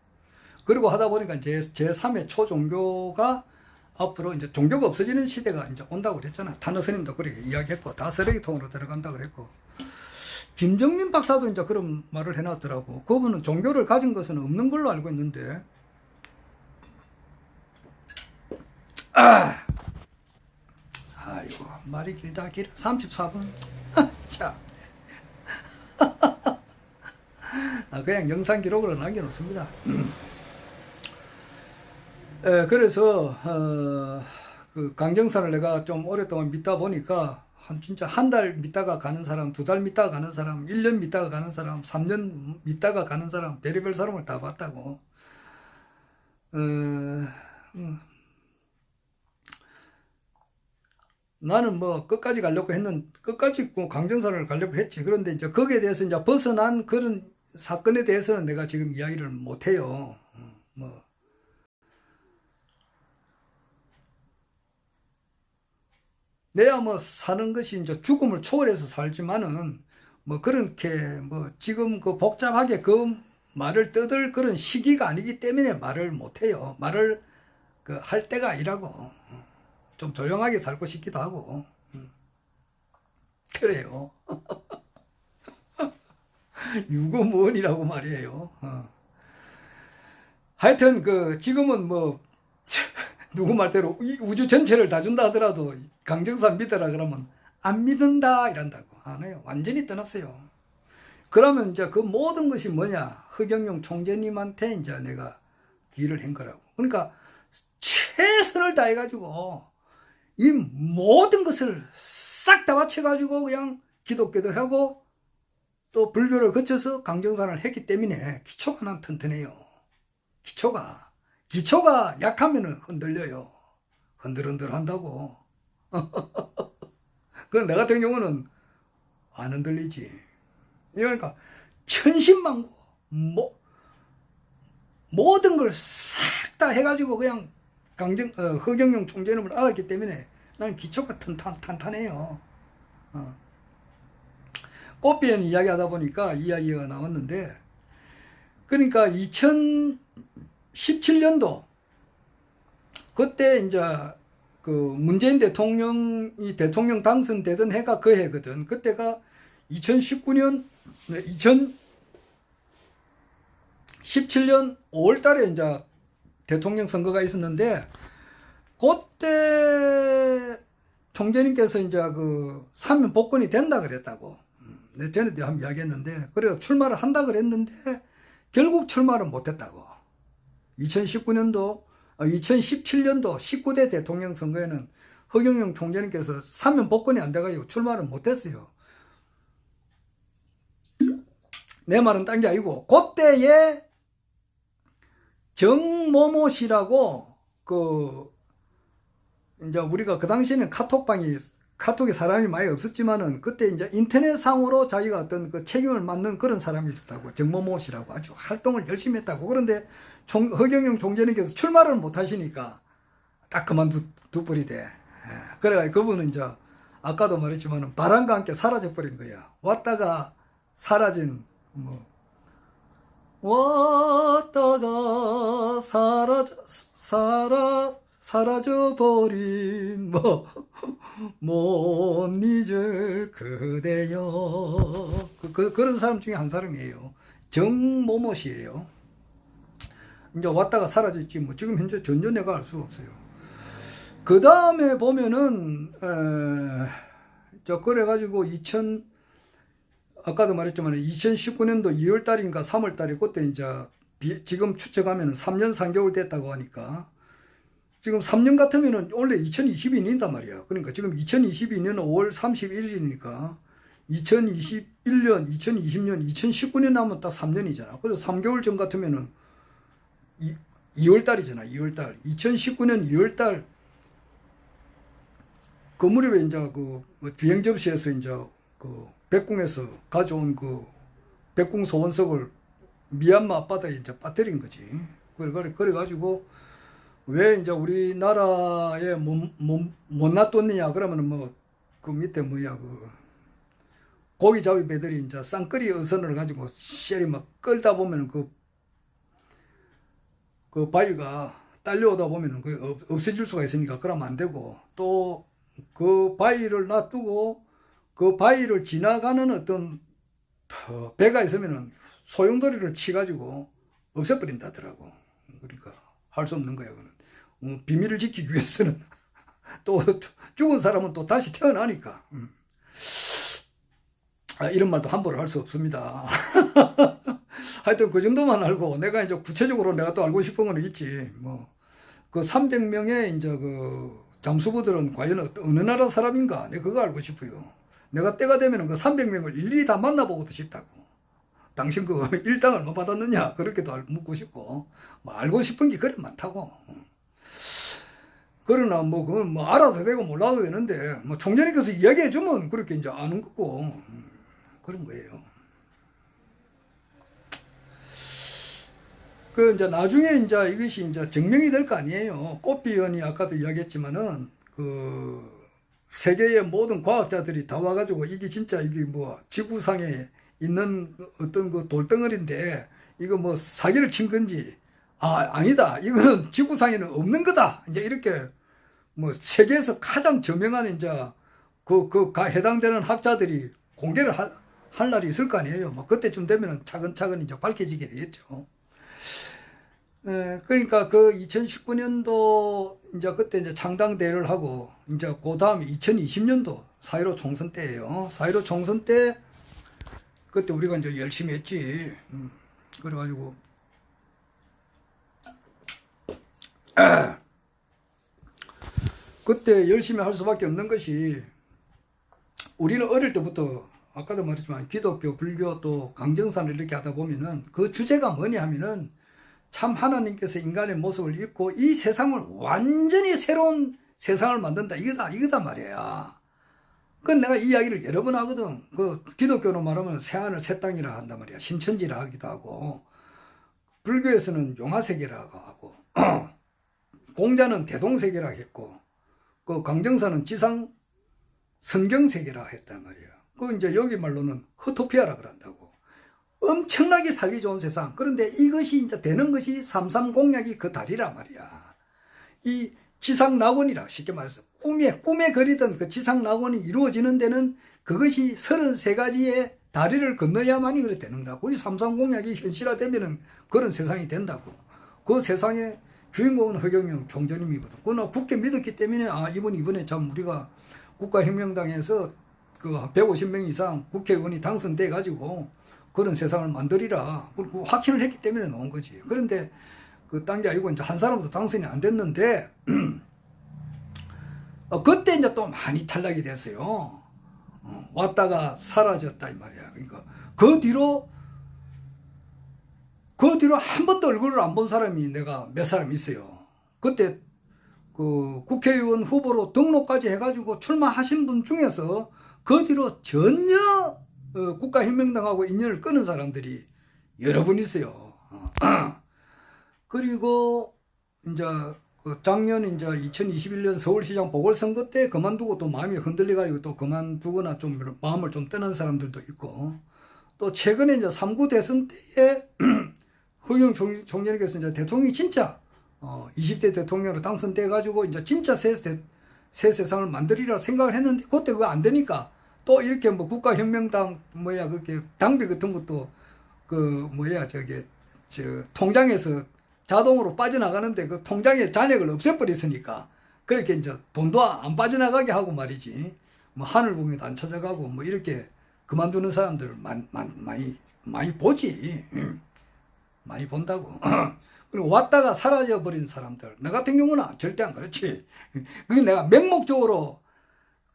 그리고 하다 보니까 제3의 초종교가 앞으로 이제 종교가 없어지는 시대가 이제 온다고 그랬잖아. 탄호 스님도 그렇게 이야기했고, 다 쓰레기통으로 들어간다고 그랬고, 김정민 박사도 이제 그런 말을 해놨더라고. 그분은 종교를 가진 것은 없는 걸로 알고 있는데, 아이고, 말이 길다, 34분. 참. 그냥 영상 기록으로 남겨놓습니다. 그래서 그 강정산을 내가 좀 오랫동안 믿다 보니까 진짜 한 달 믿다가 가는 사람, 2달 믿다가 가는 사람, 1년 믿다가 가는 사람, 3년 믿다가 가는 사람, 별의별 사람을 다 봤다고. 나는 뭐 끝까지 가려고 끝까지 강정산을 가려고 했지. 그런데 이제 거기에 대해서 이제 벗어난 그런 사건에 대해서는 내가 지금 이야기를 못 해요. 뭐. 내야 뭐 사는 것이 이제 죽음을 초월해서 살지만은 뭐 그렇게 뭐 지금 그 복잡하게 그 말을 떠들 그런 시기가 아니기 때문에 말을 못 해요. 말을 그 할 때가 아니라고. 좀 조용하게 살고 싶기도 하고. 그래요. 유고무원이라고 말이에요. 하여튼 그 지금은 뭐 누구 말대로 이 우주 전체를 다 준다 하더라도 강정산 믿어라 그러면 안 믿는다 이란다고. 안 해요. 완전히 떠났어요. 그러면 이제 그 모든 것이 뭐냐? 허경영 총재님한테 이제 내가 기를 한 거라고. 그러니까 최선을 다해가지고 이 모든 것을 싹 다 바쳐가지고 그냥 기독교도 하고 또 불교를 거쳐서 강정산을 했기 때문에 기초가 난 튼튼해요. 기초가 약하면 흔들려요. 흔들흔들 한다고. 그럼 나 같은 경우는 안 흔들리지. 그러니까 천신만고 모든 걸 싹 다 해가지고 그냥 허경영 총재님을 알았기 때문에 나는 기초가 탄탄해요. 꽃비엔 이야기하다 보니까 이야기가 나왔는데, 그러니까 2017년도 그때 이제 그 문재인 대통령이 대통령 당선되던 해가 그 해거든. 그때가 2019년 2017년 5월 달에 이제 대통령 선거가 있었는데, 그때 총재님께서 이제 그 사면 복권이 된다 그랬다고. 내 전에도 한번 이야기했는데, 그래서 출마를 한다 그랬는데 결국 출마를 못했다고. 2017년도 19대 대통령 선거에는 허경영 총재님께서 사면 복권이 안 돼가지고 출마를 못했어요. 내 말은 딴 게 아니고, 그때에 정모모 씨라고 이제 우리가 그 당시에는 카톡에 사람이 많이 없었지만은 그때 이제 인터넷상으로 자기가 어떤 그 책임을 맡는 그런 사람이 있었다고. 정모모 씨라고 아주 활동을 열심히 했다고. 그런데 허경영 총재님께서 출마를 못 하시니까 딱 그만두버리대. 그래가 그분은 이제 아까도 말했지만은 바람과 함께 사라져 버린 거야. 왔다가 사라진 왔다가 사라져버린 못 잊을 그대여. 그런 사람 중에 한 사람이에요. 정모모 씨예요. 이제 왔다가 사라졌지 뭐. 지금 현재 전혀 내가 알 수가 없어요. 그 다음에 보면은 그래가지고 아까도 말했지만 2019년도 2월달인가 3월달에 그때 이제 지금 추측하면 3년 3개월 됐다고 하니까, 지금 3년 같으면은 원래 2022년이단 말이야. 그러니까 지금 2022년 5월 31일이니까 2021년, 2020년, 2019년 하면 딱 3년이잖아. 그래서 3개월 전 같으면은 2월달이잖아. 2월달. 2019년 2월달 그 무렵에 이제 그 비행 접시에서 이제 그 백궁에서 가져온 그 백궁 소원석을 미얀마 앞바다에 이제 빠뜨린 거지. 그래가지고 왜 이제 우리나라에 못 놔뒀느냐 그러면은 그 밑에 고기잡이 배들이 이제 쌍끌이 어선을 가지고 쉐리 막 끌다 보면은 그 바위가 딸려오다 보면은 없어질 수가 있으니까 그러면 안 되고, 또 그 바위를 놔두고 그 바위를 지나가는 어떤 배가 있으면은 소용돌이를 치가지고 없애버린다더라고. 그러니까 할 수 없는 거야. 비밀을 지키기 위해서는 또 죽은 사람은 또 다시 태어나니까. 이런 말도 함부로 할 수 없습니다. 하여튼 그 정도만 알고, 내가 이제 구체적으로 내가 또 알고 싶은 건 있지. 그 300명의 이제 그 잠수부들은 과연 어느 나라 사람인가? 내가 그거 알고 싶어요. 내가 때가 되면 그 300명을 일일이 다 만나보고도 싶다고. 당신 그 일당을 뭐 받았느냐? 그렇게도 묻고 싶고, 뭐 알고 싶은 게 그리 많다고. 그러나 뭐 그건 뭐 알아도 되고 몰라도 되는데, 뭐 총장님께서 이야기해주면 그렇게 이제 아는 거고, 그런 거예요. 그 이제 나중에 이제 이것이 이제 증명이 될 거 아니에요. 꽃비원이 아까도 이야기했지만은 그 세계의 모든 과학자들이 다 와가지고 이게 진짜 이게 뭐 지구상에 있는 어떤 그 돌덩어리인데 이거 뭐 사기를 친 건지 아니다 이거는 지구상에는 없는 거다 이제 이렇게 뭐 세계에서 가장 저명한 이제 그 해당되는 학자들이 공개를 할 날이 있을 거 아니에요. 뭐 그때쯤 되면은 차근차근 이제 밝혀지게 되겠죠. 그러니까 그 2019년도 이제 그때 이제 창당대회를 하고 이제 그 다음에 2020년도 4.15 총선 때예요. 4.15 총선 때 그때 우리가 이제 열심히 했지. 그래가지고 그때 열심히 할 수밖에 없는 것이 우리는 어릴 때부터 아까도 말했지만 기독교, 불교 또 강정산을 이렇게 하다 보면은 그 주제가 뭐냐 하면은 참 하나님께서 인간의 모습을 입고 이 세상을 완전히 새로운 세상을 만든다 이거다 말이야. 그건 내가 이 이야기를 여러 번 하거든. 그 기독교로 말하면 새하늘 새 땅이라 한단 말이야. 신천지라 하기도 하고 불교에서는 용화세계라고 하고 공자는 대동세계라 했고 그 강정사는 지상 성경세계라 했단 말이야. 그 이제 여기 말로는 허토피아라 그런다고. 엄청나게 살기 좋은 세상. 그런데 이것이 이제 되는 것이 3.3 공약이 그 달이란 말이야. 이 지상 낙원이라 쉽게 말해서 꿈에 그리던 그 지상 낙원이 이루어지는 데는 그것이 33가지의 다리를 건너야만이 그래 되는 거라고. 이 3.3 공약이 현실화되면은 그런 세상이 된다고. 그 세상의 주인공은 허경영 총재님이거든. 그러나 굳게 믿었기 때문에 이번에 참 우리가 국가혁명당에서 그 150명 이상 국회의원이 당선돼 가지고 그런 세상을 만들리라 그리고 확신을 했기 때문에 나온 거지. 그런데 그 딴 게 아니고 이제 한 사람도 당선이 안 됐는데 그때 이제 또 많이 탈락이 됐어요. 왔다가 사라졌다 이 말이야. 그러니까 그 뒤로 한 번도 얼굴을 안 본 사람이 내가 몇 사람 있어요. 그때 그 국회의원 후보로 등록까지 해가지고 출마하신 분 중에서 그 뒤로 전혀 국가혁명당하고 인연을 끊은 사람들이 여러 분 있어요. 그리고 이제 그 작년 이제 2021년 서울시장 보궐선거 때 그만두고 또 마음이 흔들려가지고 또 그만두거나 좀 마음을 좀 떠난 사람들도 있고 또 최근에 이제 3구 대선 때에 허경영 총재님께서 이제 대통령이 진짜 20대 대통령으로 당선돼 가지고 이제 진짜 새 세상을 만들리라 생각을 했는데 그때 그거 안 되니까 또 이렇게 뭐 국가혁명당 그렇게 당비 같은 것도 통장에서 자동으로 빠져나가는데 그 통장에 잔액을 없애버렸으니까 그렇게 이제 돈도 안 빠져나가게 하고 말이지. 뭐 하늘공에도 안 찾아가고 뭐 이렇게 그만두는 사람들을 많이 보지. 많이 본다고. 그리고 왔다가 사라져버린 사람들. 나 같은 경우는 절대 안 그렇지. 그게 내가 맹목적으로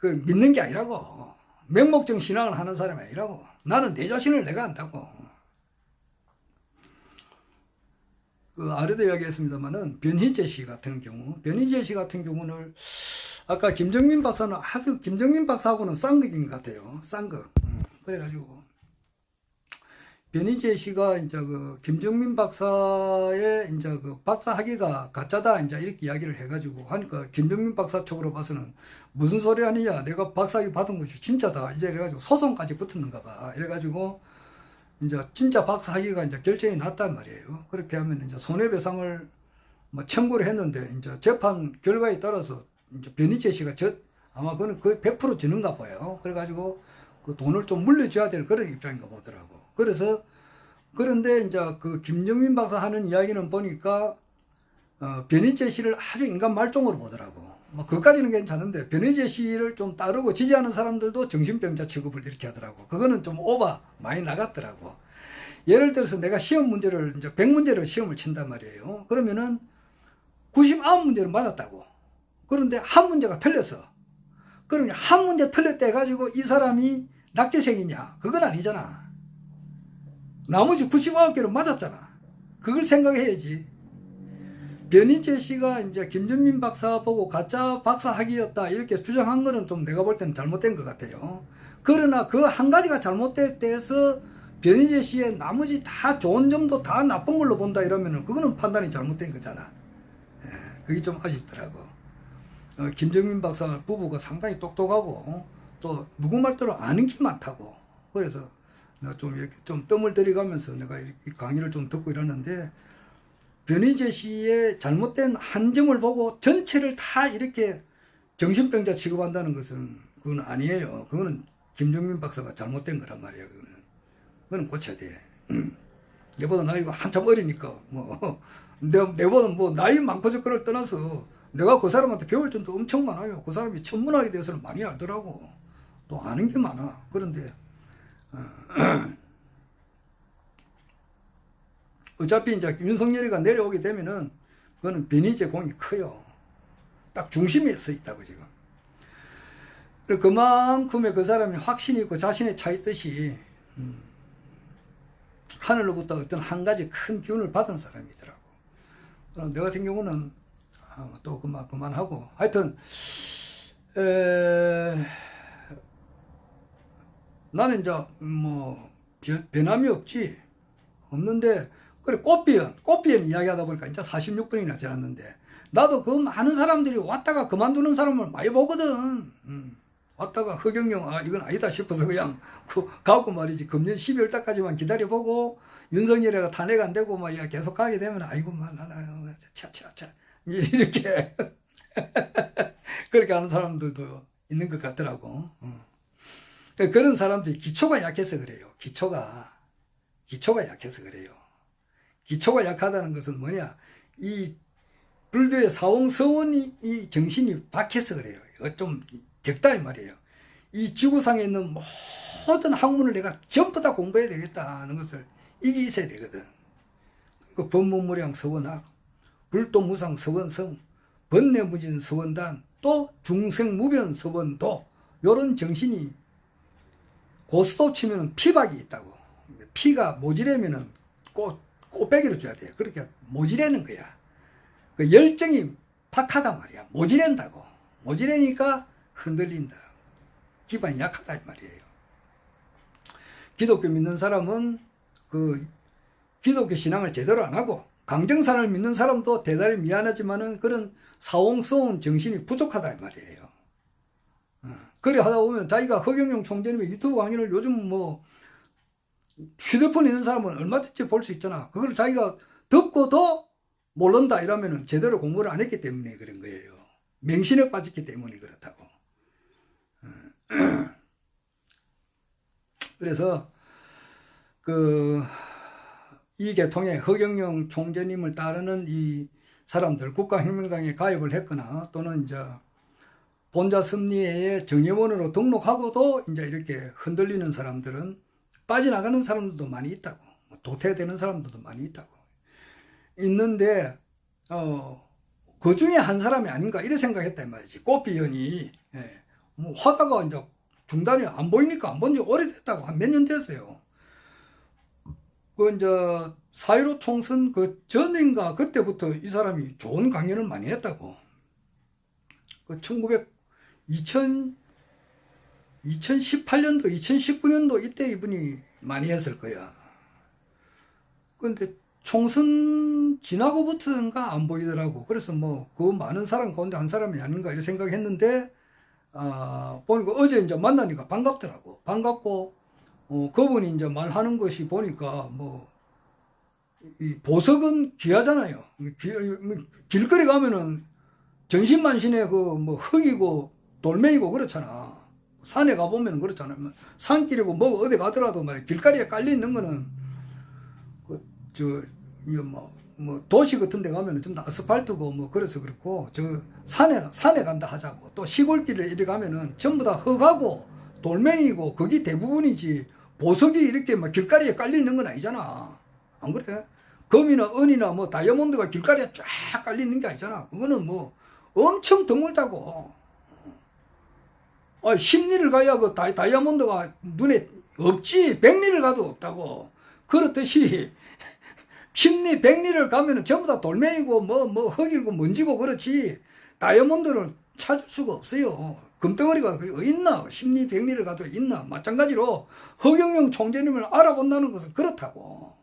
믿는 게 아니라고. 맹목적 신앙을 하는 사람이 아니라고. 나는 내 자신을 내가 안다고. 아래도 이야기했습니다만은 변희재 씨 같은 경우는 아까 김정민 박사는 김정민 박사하고는 쌍극인 것 같아요. 쌍극. 그래가지고 변희재 씨가 이제 그 김정민 박사의 이제 그 박사 학위가 가짜다 이제 이렇게 이야기를 해가지고 하니까 김정민 박사 쪽으로 봐서는 무슨 소리 하느냐, 내가 박사 학위 받은 것이 진짜다 이제 이래가지고 소송까지 붙었는가 봐. 이래가지고 이제 진짜 박사 학위가 이제 결정이 났단 말이에요. 그렇게 하면 이제 손해배상을 뭐 청구를 했는데 이제 재판 결과에 따라서 이제 변희재 씨가 아마 그는 거의 100% 지는가 봐요. 그래가지고 그 돈을 좀 물려줘야 될 그런 입장인가 보더라고. 그런데 이제 그 김정민 박사 하는 이야기는 보니까 변희재 씨를 아주 인간 말종으로 보더라고. 뭐 그까지는 괜찮은데 변희재 씨를 좀 따르고 지지하는 사람들도 정신병자 취급을 이렇게 하더라고. 그거는 좀 오바 많이 나갔더라고. 예를 들어서 내가 시험 문제를 이제 100문제를 시험을 친단 말이에요. 그러면은 99문제를 맞았다고. 그런데 한 문제가 틀렸어. 그러면 한 문제 틀렸다 해가지고 이 사람이 낙제생이냐? 그건 아니잖아. 나머지 99개를 맞았잖아. 그걸 생각해야지. 변희재 씨가 이제 김준민 박사 보고 가짜 박사 학위였다 이렇게 주장한 거는 좀 내가 볼 때는 잘못된 것 같아요. 그러나 그 한 가지가 잘못됐대서 변희재 씨의 나머지 다 좋은 점도 다 나쁜 걸로 본다 이러면은 그거는 판단이 잘못된 거잖아. 예, 그게 좀 아쉽더라고. 김정민 박사 부부가 상당히 똑똑하고 또 누구말대로 아는 게 많다고. 그래서 내가 좀 이렇게 좀 뜸을 들이가면서 내가 이 강의를 좀 듣고 이러는데 변희재 씨의 잘못된 한 점을 보고 전체를 다 이렇게 정신병자 취급한다는 것은 그건 아니에요. 그거는 김정민 박사가 잘못된 거란 말이야. 그거는 고쳐야 돼. 내보다 나이가 한참 어리니까 뭐 내보다 뭐 나이 많고 적고를 떠나서 내가 그 사람한테 배울 점도 엄청 많아요. 그 사람이 천문학에 대해서는 많이 알더라고. 또 아는 게 많아. 그런데 어차피 이제 윤석열이가 내려오게 되면은 그거는 변희재 공이 커요. 딱 중심에 서 있다고 지금. 그만큼의 그 사람이 확신이 있고 자신에 차 있듯이 하늘로부터 어떤 한 가지 큰 기운을 받은 사람이더라고. 그럼 내 같은 경우는 또 그만하고 하여튼 나는 이제 뭐 변함이 없는데 그래 꽃비연 이야기하다 보니까 이제 46분이나 지났는데 나도 그 많은 사람들이 왔다가 그만두는 사람을 많이 보거든. 왔다가 허경영 이건 아니다 싶어서 그냥 가고 말이지. 금년 12월 달까지만 기다려보고 윤석열이가 탄핵 안 되고 말이야 계속 가게 되면 아이고 차차차 이렇게 그렇게 하는 사람들도 있는 것 같더라고. 그런 사람들이 기초가 약해서 그래요. 기초가 약해서 그래요. 기초가 약하다는 것은 뭐냐? 이 불교의 사홍서원이 이 정신이 박혀서 그래요. 이거 좀 적다 이 말이에요. 이 지구상에 있는 모든 학문을 내가 전부 다 공부해야 되겠다는 것을 이게 있어야 되거든. 그 법문무량 서원학, 불도무상 서원성, 번뇌무진 서원단, 또 중생무변 서원도 요런 정신이 고스톱 치면은 피박이 있다고. 피가 모지려면은 꽃배기로 줘야 돼요. 그렇게 모지려는 거야. 그 열정이 박하단 말이야. 모지랜다고. 모지래니까 흔들린다. 기반이 약하다 이 말이에요. 기독교 믿는 사람은 그 기독교 신앙을 제대로 안 하고 강정산을 믿는 사람도 대단히 미안하지만은 그런 사홍스러운 정신이 부족하다 이 말이에요. 그래 하다 보면 자기가 허경영 총재님의 유튜브 강의를 요즘 뭐 휴대폰 있는 사람은 얼마든지 볼 수 있잖아. 그걸 자기가 듣고도 모른다 이러면은 제대로 공부를 안 했기 때문에 그런 거예요. 맹신에 빠졌기 때문에 그렇다고. 그래서 이 계통에 허경영 총재님을 따르는 이 사람들 국가혁명당에 가입을 했거나 또는 이제 본자섭리회의 정예원으로 등록하고도 이제 이렇게 흔들리는 사람들은 빠져나가는 사람들도 많이 있다고. 도태되는 사람들도 많이 있다고. 있는데 그 중에 한 사람이 아닌가 이래 생각했단 말이지. 꽃비연이 뭐 하다가 이제 중단이 안 보이니까 안 본 지 오래됐다고. 한 몇 년 됐어요. 그 이제 4.15 총선 그 전인가 그때부터 이 사람이 좋은 강연을 많이 했다고. 그 2018년도 2019년도 이때 이분이 많이 했을 거야. 그런데 총선 지나고부터인가 안 보이더라고. 그래서 뭐 그 많은 사람 가운데 한 사람이 아닌가 이렇게 생각했는데 보니까 어제 이제 만나니까 반갑더라고. 반갑고 그분이 이제 말하는 것이 보니까 뭐 이 보석은 귀하잖아요. 길거리 가면은 전신만신에 그 뭐 흙이고 돌멩이고 그렇잖아. 산에 가보면 그렇잖아. 산길이고 뭐 어디 가더라도 말이야. 길거리에 깔려 있는 거는 뭐 도시 같은 데 가면은 좀 다 아스팔트고 뭐 그래서 그렇고 산에 간다 하자고. 또 시골길에 이리 가면은 전부 다 흙하고 돌멩이고 그게 대부분이지 보석이 이렇게 막 길거리에 깔려 있는 건 아니잖아. 안 그래? 금이나 은이나 뭐 다이아몬드가 길거리에 쫙 깔려 있는 게 아니잖아. 그거는 뭐 엄청 드물다고. 십리를 가야 그 다이아몬드가 눈에 없지. 백리를 가도 없다고. 그렇듯이 십리, 백리를 가면은 전부 다 돌멩이고 뭐 흙이고 먼지고 그렇지. 다이아몬드를 찾을 수가 없어요. 금덩어리가 거기 있나? 십리, 백리를 가도 있나? 마찬가지로 허경영 총재님을 알아본다는 것은 그렇다고.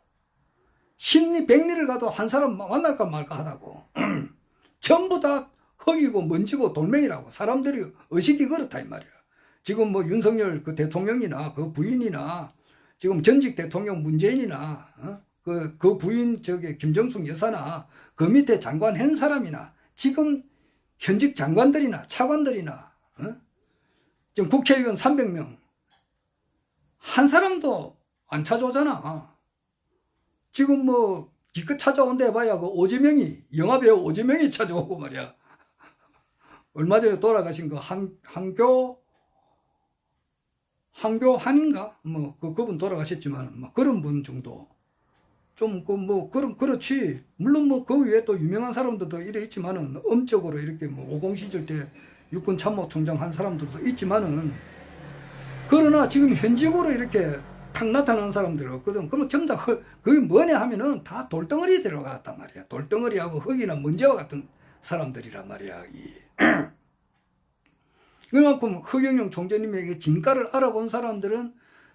십리, 백리를 가도 한 사람 만날까 말까 하다고. 전부 다 흙이고 먼지고 돌멩이라고. 사람들이 의식이 그렇다 이 말이야. 지금 뭐 윤석열 그 대통령이나 그 부인이나 지금 전직 대통령 문재인이나 그 부인 김정숙 여사나 그 밑에 장관 한 사람이나 지금 현직 장관들이나 차관들이나 지금 국회의원 300명 한 사람도 안 찾아오잖아. 지금 뭐 기껏 찾아온다 해봐야 그 오재명이 영화배우 오재명이 찾아오고 말이야. 얼마 전에 돌아가신 그 한교한인가 뭐 그분 돌아가셨지만 뭐 그런 분 정도 좀 그렇지. 물론 뭐 그 위에 또 유명한 사람들도 이래 있지만은 엄적으로 이렇게 뭐 50 시절 때 육군 참모총장 한 사람들도 있지만은 그러나 지금 현직으로 이렇게 탁 나타나는 사람들 없거든. 그러면 전부 다 그게 뭐냐 하면은 다 돌덩어리에 들어갔단 말이야. 돌덩어리하고 흙이나 먼지와 같은 사람들이란 말이야. 그만큼 허경영 총재님에게 진가를 알아본 사람들은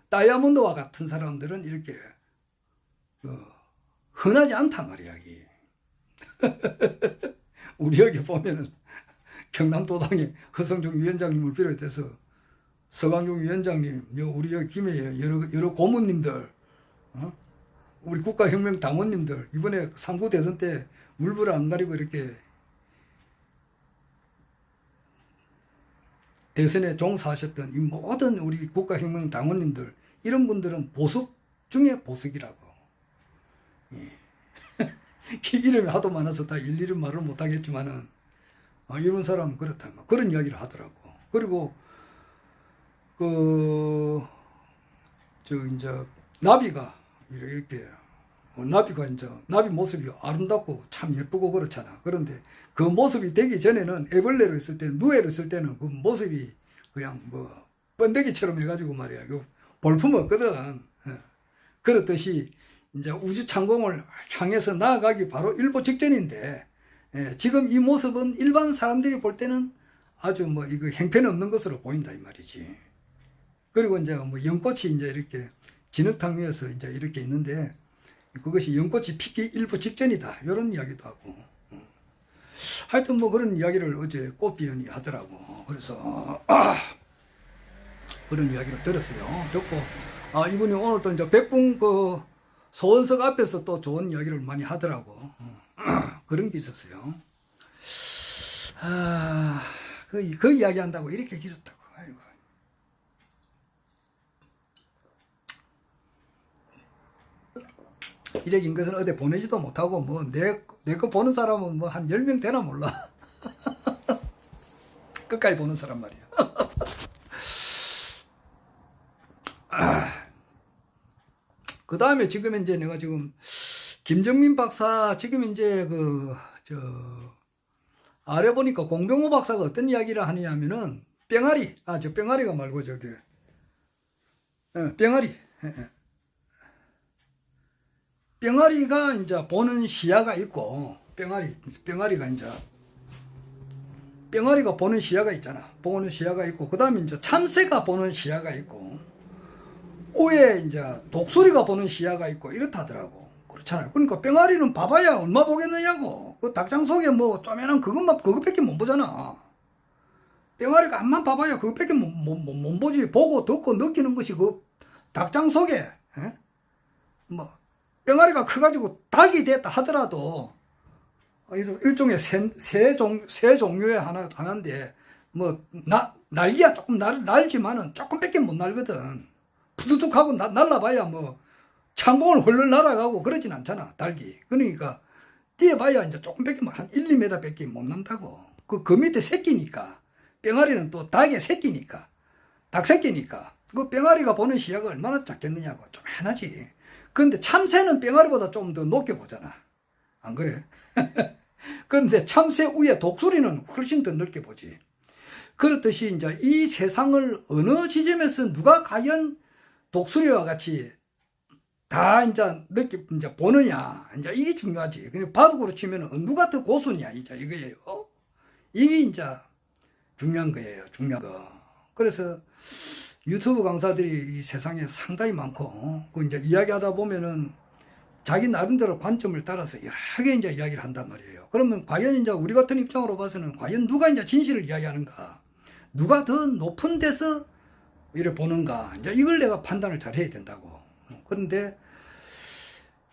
다이아몬드와 같은 사람들은 이렇게 흔하지 않단 말이야. 우리 여기 보면은 경남도당의 허성중 위원장님을 비롯해서 서강용 위원장님, 우리 여기 김해에 여러 고문님들, 우리 국가혁명 당원님들 이번에 3구 대선 때 물불을 안 가리고 이렇게 대선에 종사하셨던 이 모든 우리 국가혁명 당원님들 이런 분들은 보석 중에 보석이라고. 이름이 하도 많아서 다 일일이 말을 못하겠지만은 이런 사람은 그렇다 그런 이야기를 하더라고. 그리고 이제 나비가 이렇게 나비가 이제 나비 모습이 아름답고 참 예쁘고 그렇잖아. 그런데 그 모습이 되기 전에는 애벌레로 있을 때 누에로 있을 때는 그 모습이 그냥 뭐 번데기처럼 해가지고 말이야. 그 볼품 없거든. 그렇듯이 이제 우주 창공을 향해서 나아가기 바로 일보 직전인데 지금 이 모습은 일반 사람들이 볼 때는 아주 뭐 이거 형편없는 것으로 보인다 이 말이지. 그리고 이제 뭐 연꽃이 이제 이렇게 진흙탕 위에서 이제 이렇게 있는데 그것이 연꽃이 피기 일부 직전이다 이런 이야기도 하고 하여튼 뭐 그런 이야기를 어제 꽃비연이 하더라고. 그래서 그런 이야기를 들었어요. 듣고 이분이 오늘 또 이제 백분 그 소원석 앞에서 또 좋은 이야기를 많이 하더라고. 그런 게 있었어요. 그 이야기 한다고 이렇게 길었다고. 아이고. 이래 긴 것은 어디 보내지도 못하고 뭐 내 거 보는 사람은 뭐 한 10명 되나 몰라. 끝까지 보는 사람 말이야. 그 다음에 지금 이제 내가 지금 김정민 박사 지금 이제 아래 보니까 공병호 박사가 어떤 이야기를 하느냐 하면은 뺑아리 저 뺑아리가 말고 저기 뺑아리 뺑아리가 이제 보는 시야가 있고 뺑아리가 이제 뺑아리가 보는 시야가 있잖아. 보는 시야가 있고 그 다음에 이제 참새가 보는 시야가 있고 오에 이제 독수리가 보는 시야가 있고 이렇다더라고. 그렇잖아요. 그러니까 뺑아리는 봐봐야 얼마 보겠느냐고. 그 닭장 속에 뭐 쪼매난 그것밖에 못 보잖아. 뺑아리가 앞만 봐봐야 그것밖에 못 보지. 보고 듣고 느끼는 것이 그 닭장 속에 뭐 뺑아리가 커가지고 닭이 됐다 하더라도 일종의 새 종류의 하나인데 뭐 날기야 조금 날지만은 조금밖에 못 날거든. 푸두둑하고 날라봐야 뭐 창공을 헐렁 날아가고 그러진 않잖아 닭이. 그러니까 뛰어봐야 이제 조금밖에 한 1, 2m 밖에 못 난다고. 그 밑에 새끼니까 뺑아리는 또 닭의 새끼니까 닭 새끼니까 그 뺑아리가 보는 시야가 얼마나 작겠느냐고. 조만하지. 그런데 참새는 뺑아리보다 좀 더 높게 보잖아. 안 그래? 그런데 참새 위에 독수리는 훨씬 더 넓게 보지. 그렇듯이 이제 이 세상을 어느 지점에서 누가 과연 독수리와 같이 다 이제 넓게 이제 보느냐, 이제 이게 중요하지. 그냥 바둑으로 치면 누가 더 고수냐, 이제 이거예요. 이게 이제 중요한 거예요. 중요한 거. 그래서 유튜브 강사들이 이 세상에 상당히 많고, 그 이제 이야기하다 보면은 자기 나름대로 관점을 따라서 여러 개 이제 이야기를 한단 말이에요. 그러면 과연 이제 우리 같은 입장으로 봐서는 과연 누가 이제 진실을 이야기하는가, 누가 더 높은 데서 이를 보는가, 이제 이걸 내가 판단을 잘 해야 된다고. 그런데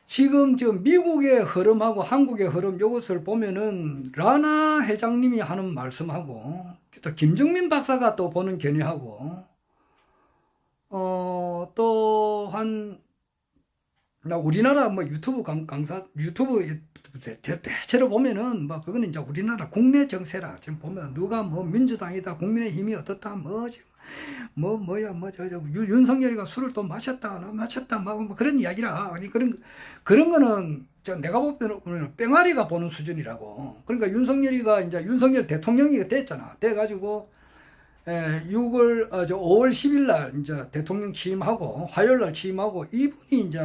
지금 미국의 흐름하고 한국의 흐름 이것을 보면은 라나 회장님이 하는 말씀하고 또 김정민 박사가 또 보는 견해하고 또한 우리나라 뭐 유튜브 강사 유튜브 대체로 보면은 뭐 그거는 이제 우리나라 국내 정세라. 지금 보면 누가 뭐 민주당이다, 국민의힘이 어떻다, 윤석열이가 술을 또 마셨다 뭐 그런 이야기라. 아니 그런 거는 내가 볼 때는 뺑아리가 보는 수준이라고. 그러니까 윤석열이가 이제 윤석열 대통령이 됐잖아. 돼가지고 5월 10일 날 이제 대통령 취임하고 화요일 날 취임하고 이분이 이제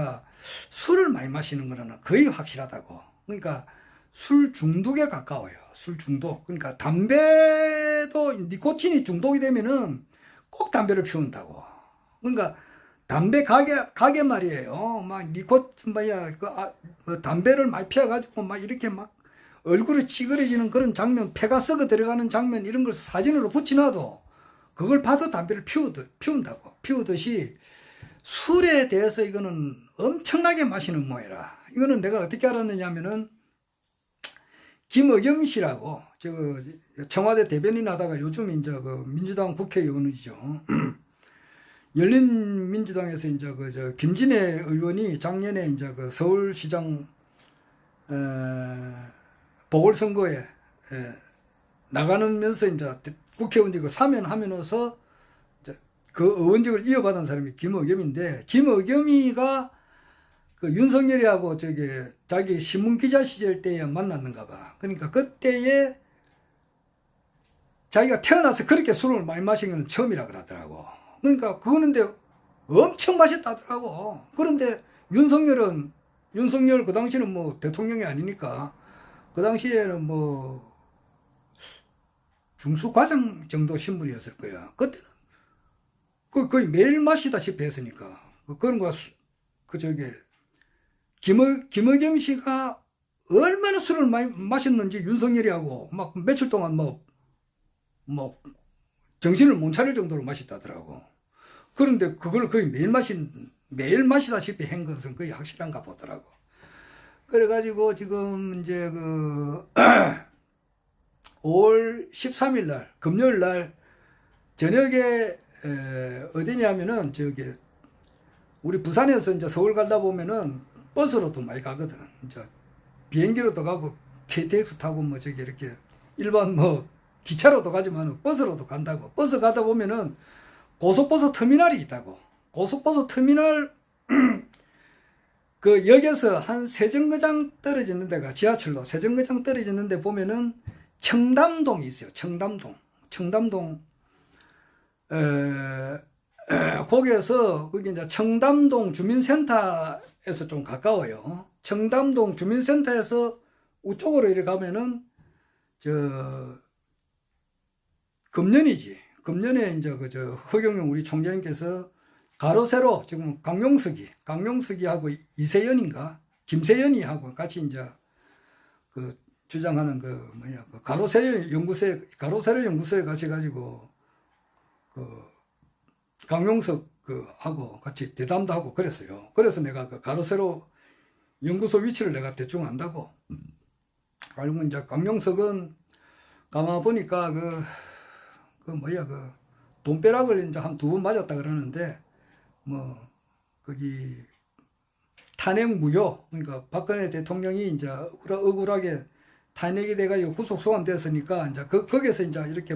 술을 많이 마시는 거는 거의 확실하다고. 그러니까 술 중독에 가까워요. 술 중독. 그러니까 담배도 니코틴이 중독이 되면은 꼭 담배를 피운다고. 그러니까 담배 가게 말이에요. 막 니코틴 담배를 많이 피워가지고 막 이렇게 막 얼굴이 찌그러지는 그런 장면, 폐가 썩어 들어가는 장면 이런 걸 사진으로 붙여놔도 그걸 봐도 담배를 피운다고. 피우듯이 술에 대해서 이거는 엄청나게 마시는 모양이라. 이거는 내가 어떻게 알았느냐면은 김의겸 씨라고 청와대 대변인 하다가 요즘 이제 그 민주당 국회의원이죠. 열린민주당에서 이제 김진애 의원이 작년에 이제 그 서울시장 보궐선거에 나가면서 이제 국회의원직을 사면하면서 그 의원직을 이어받은 사람이 김의겸인데, 김의겸이가 그 윤석열이하고 자기 신문기자 시절 때에 만났는가 봐. 그러니까 그때에 자기가 태어나서 그렇게 술을 많이 마신 건 처음이라 그러더라고. 그러니까 그거는데 엄청 마셨다더라고. 그런데 윤석열 그 당시는 뭐 대통령이 아니니까 그 당시에는 뭐 중수과장 정도 신분이었을 거야. 그때는 거의 매일 마시다시피 했으니까. 그런 거, 김의겸 씨가 얼마나 술을 많이 마셨는지 윤석열이하고 막 며칠 동안 정신을 못 차릴 정도로 마셨다더라고. 그런데 그걸 거의 매일 마시다시피 한 것은 거의 확실한가 보더라고. 그래가지고 지금 이제 5월 13일 날, 금요일 날 저녁에 어디냐면은 우리 부산에서 이제 서울 가다 보면은 버스로도 많이 가거든. 이제 비행기로도 가고 KTX 타고 이렇게 일반 기차로도 가지만 버스로도 간다고. 버스 가다 보면은 고속버스 터미널이 있다고. 고속버스 터미널 그 역에서 한 세정거장 떨어지는 데가 지하철로 세정거장 떨어지는 데 보면은 청담동이 있어요. 청담동 거기에서 거기 이제 청담동 주민센터에서 좀 가까워요. 청담동 주민센터에서 우쪽으로 이렇게 가면은 금년이지. 금년에 이제 허경영 우리 총재님께서 가로세로 지금 강용석이하고 이세연인가 김세연이하고 같이 이제 주장하는 가로세로 연구소에 가셔가지고 강용석 하고 같이 대담도 하고 그랬어요. 그래서 내가 가로세로 연구소 위치를 내가 대충 안다고. 알고 이제 강용석은 가만 보니까 돈벼락을 이제 한 2번 맞았다 그러는데 거기 탄핵 무효, 그러니까 박근혜 대통령이 이제 억울하게 탄핵이 돼가지고 구속 소환됐으니까 이제 거기서 이제 이렇게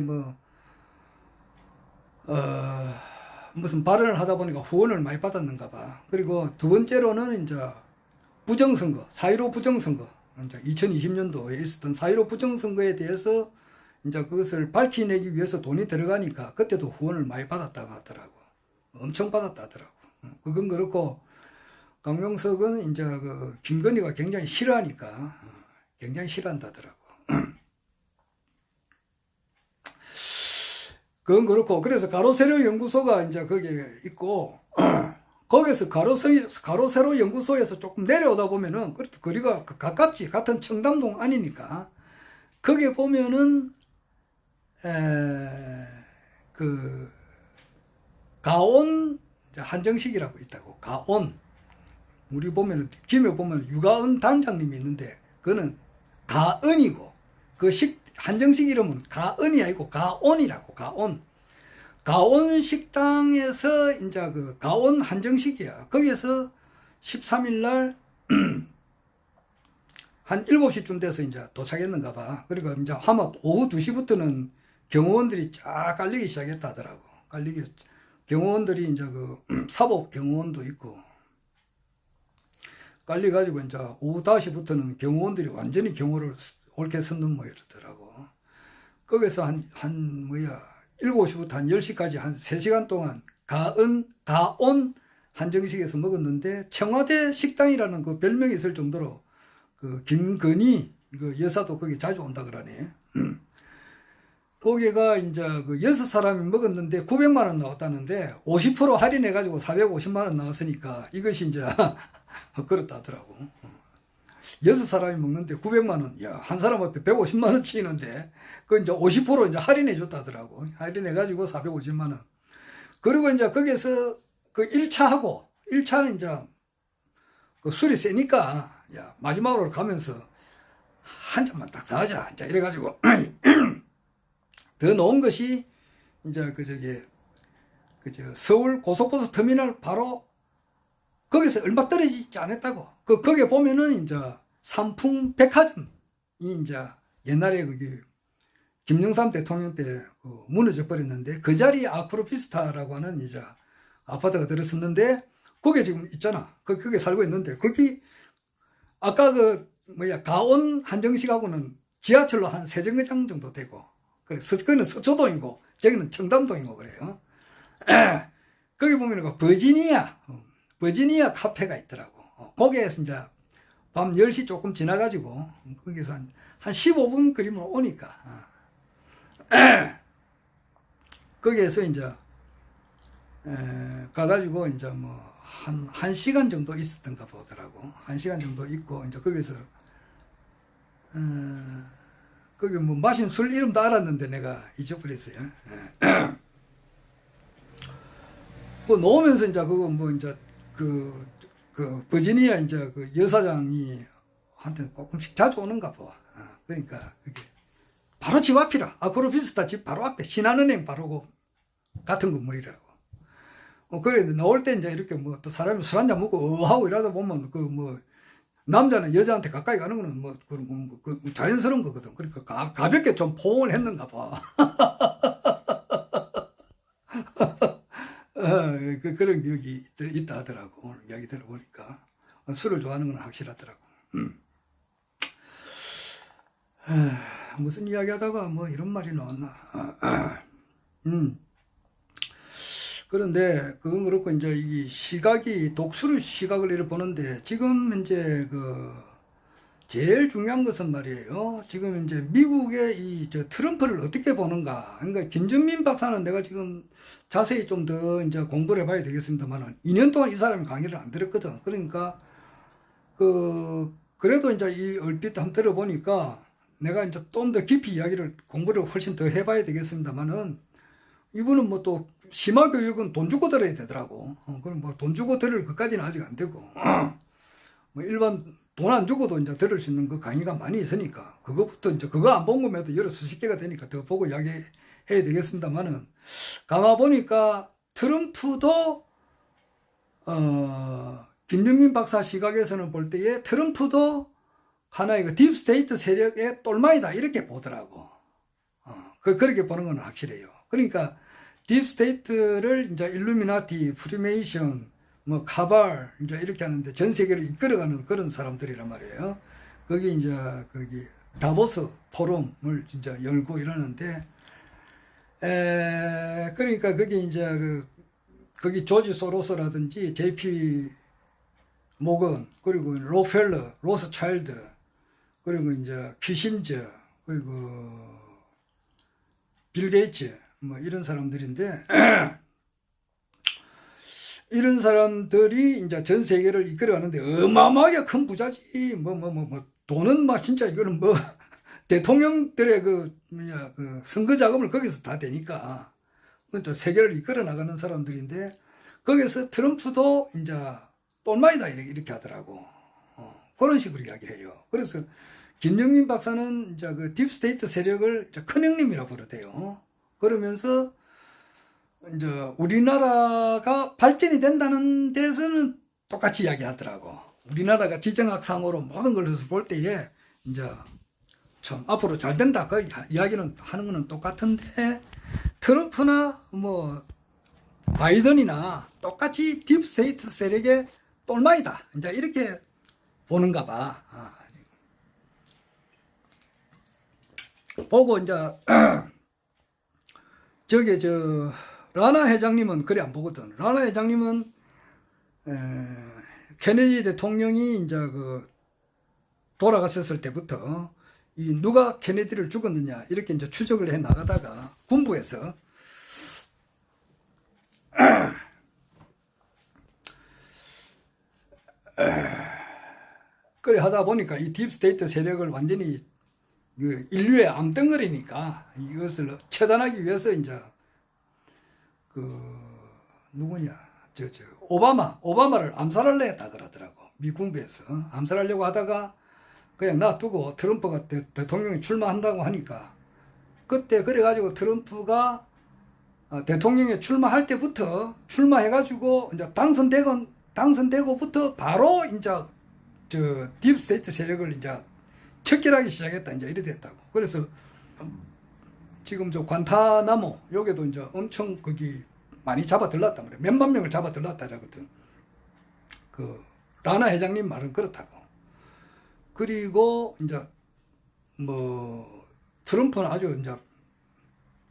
무슨 발언을 하다 보니까 후원을 많이 받았는가 봐. 그리고 두 번째로는 이제 부정선거, 4.15 부정선거. 이제 2020년도에 있었던 4.15 부정선거에 대해서 이제 그것을 밝혀내기 위해서 돈이 들어가니까 그때도 후원을 많이 받았다고 하더라고. 엄청 받았다 하더라고. 그건 그렇고, 강용석은 이제 그 김건희가 굉장히 싫어하니까, 굉장히 싫어한다더라고. 그건 그렇고, 그래서 가로세로 연구소가 이제 거기에 있고, 거기서 가로세로 연구소에서 조금 내려오다 보면은, 그래도 거리가 가깝지. 같은 청담동 아니니까. 거기에 보면은, 그, 가온 한정식이라고 있다고. 가온. 우리 보면은, 김에 보면 유가은 단장님이 있는데, 그거는 가은이고, 한정식 이름은 가은이 아니고 가온이라고, 가온. 가온 식당에서 이제 그 가온 한정식이야. 거기에서 13일 날 한 7시쯤 돼서 이제 도착했는가 봐. 그러니까 이제 아마 오후 2시부터는 경호원들이 쫙 깔리기 시작했다 하더라고. 경호원들이 이제 그 사법 경호원도 있고 깔려가지고 이제 오후 5시부터는 경호원들이 완전히 경호를 옳게 섰는 모양이더라고. 거기서 한 7시부터 한 10시까지 한 3시간 동안 가온 한정식에서 먹었는데 청와대 식당이라는 그 별명이 있을 정도로 그 김건희 그 여사도 거기 자주 온다 그러네. 거기가 이제 그 6사람이 먹었는데 900만 원 나왔다는데 50% 할인해가지고 450만 원 나왔으니까 이것이 이제 그렇다 하더라고. 6사람이 먹는데 900만 원, 야, 한 사람 앞에 150만 원 치는데, 그 이제 50% 이제 할인해 줬다 하더라고. 할인해가지고 450만 원. 그리고 이제 거기서 그 1차하고, 1차는 이제 그 술이 세니까, 야, 마지막으로 가면서 한 잔만 딱 더 하자. 이제 이래가지고, 더 놓은 것이 이제 서울 고속버스 터미널 바로 거기서 얼마 떨어지지 않았다고. 거기에 보면은 이제 삼풍 백화점이 이제 옛날에 김영삼 대통령 때 무너져 버렸는데 그 자리에 아크로피스타라고 하는 이제 아파트가 들었었는데 거기에 지금 있잖아. 거기에 살고 있는데 거기 아까 가온 한정식하고는 지하철로 한 3정거장 정도 되고 그래서 그거는 서초동이고 저기는 청담동이고 그래요. 거기 보면 버지니아 카페가 있더라고. 거기에서 이제 밤 10시 조금 지나가지고, 거기서 한 15분 거리면 오니까, 거기에서 이제, 가가지고 이제 한 1시간 정도 있었던가 보더라고. 1시간 정도 있고, 이제 거기서, 거기 마신 술 이름도 알았는데 내가 잊어버렸어요. 그 놓으면서 이제 이제 버지니아 이제 그 여사장이 한테 조금씩 자주 오는가 봐. 그러니까 바로 집 앞이라. 아크로비스타 집 바로 앞에 신한은행 바로 같은 건물이라고. 그래 나올 때 이제 이렇게 또 사람이 술 한잔 먹고 하고 이러다 보면 남자는 여자한테 가까이 가는 거는 자연스러운 거거든. 그러니까 가볍게 좀 포옹을 했는가 봐. 그런 기억이 있다 하더라고. 오늘 이야기 들어보니까. 술을 좋아하는 건 확실하더라고. 무슨 이야기 하다가 이런 말이 나왔나. 그런데 그건 그렇고 이제 이 시각이 독수리 시각을 이렇게 보는데 지금 이제 제일 중요한 것은 말이에요. 지금 이제 미국의 트럼프를 어떻게 보는가. 그러니까 김준민 박사는 내가 지금 자세히 좀 더 이제 공부를 해봐야 되겠습니다만 2년 동안 이 사람이 강의를 안 들었거든. 그러니까 그래도 이제 이 얼핏 한번 들어보니까 내가 이제 좀 더 깊이 이야기를 공부를 훨씬 더 해봐야 되겠습니다만은 이분은 또 심화 교육은 돈 주고 들어야 되더라고. 그럼 돈 주고 들을 것까지는 아직 안 되고 일반 돈 안 주고도 이제 들을 수 있는 그 강의가 많이 있으니까 그거부터 이제 그거 안 본 거면 여러 수십 개가 되니까 더 보고 이야기해야 되겠습니다만은 가만 보니까 트럼프도 김준민 박사 시각에서는 볼 때에 트럼프도 하나의 딥스테이트 세력의 똘마이다 이렇게 보더라고. 그렇게 보는 건 확실해요. 그러니까 딥스테이트를 이제 일루미나티, 프리메이션, 카발 이제 이렇게 하는데 전 세계를 이끌어가는 그런 사람들이란 말이에요. 거기 이제 거기 다보스 포럼을 진짜 열고 이러는데 그러니까 거기 이제 거기 조지 소로스라든지 JP 모건 그리고 로펠러, 로스차일드 그리고 이제 키신저 그리고 빌 게이츠 뭐 이런 사람들인데 이런 사람들이 이제 전 세계를 이끌어가는데 어마어마하게 큰 부자지 뭐 돈은 막 진짜 이거는 뭐 대통령들의 그 선거 자금을 거기서 다 되니까 또 세계를 이끌어 나가는 사람들인데 거기서 트럼프도 이제 똘마이다 이렇게 하더라고. 그런 식으로 이야기를 해요. 그래서 김정민 박사는 이제 그 딥스테이트 세력을 큰형님이라고 부르대요. 그러면서 이제 우리나라가 발전이 된다는 데서는 똑같이 이야기하더라고. 우리나라가 지정학상으로 모든 걸 볼 때에 이제 참 앞으로 잘 된다 그 이야기는 하는 거는 똑같은데 트럼프나 뭐 바이든이나 똑같이 딥스테이트 세력의 똘마이다 이제 이렇게 보는가 봐. 보고 이제 저게 라나 회장님은 그래 안 보거든. 라나 회장님은 케네디 대통령이 이제 돌아갔었을 때부터 이 누가 케네디를 죽었느냐 이렇게 이제 추적을 해 나가다가 군부에서 그래 하다 보니까 이 딥스테이트 세력을 완전히 인류의 암덩어리니까 이것을 처단하기 위해서 이제 누구냐 오바마를 암살하려 했다 그러더라고. 미 군부에서 암살하려고 하다가 그냥 놔두고 트럼프가 대통령이 출마한다고 하니까 그때 그래가지고 트럼프가 대통령에 출마할 때부터 출마해가지고 이제 당선되고부터 바로 이제 딥스테이트 세력을 이제 척결하기 시작했다 이제 이래 됐다고. 그래서 지금 관타나모 여기도 이제 엄청 거기 많이 잡아들렀단 말이야. 몇만 명을 잡아들렀다 이러거든. 라나 회장님 말은 그렇다고. 그리고 이제 뭐 트럼프는 아주 이제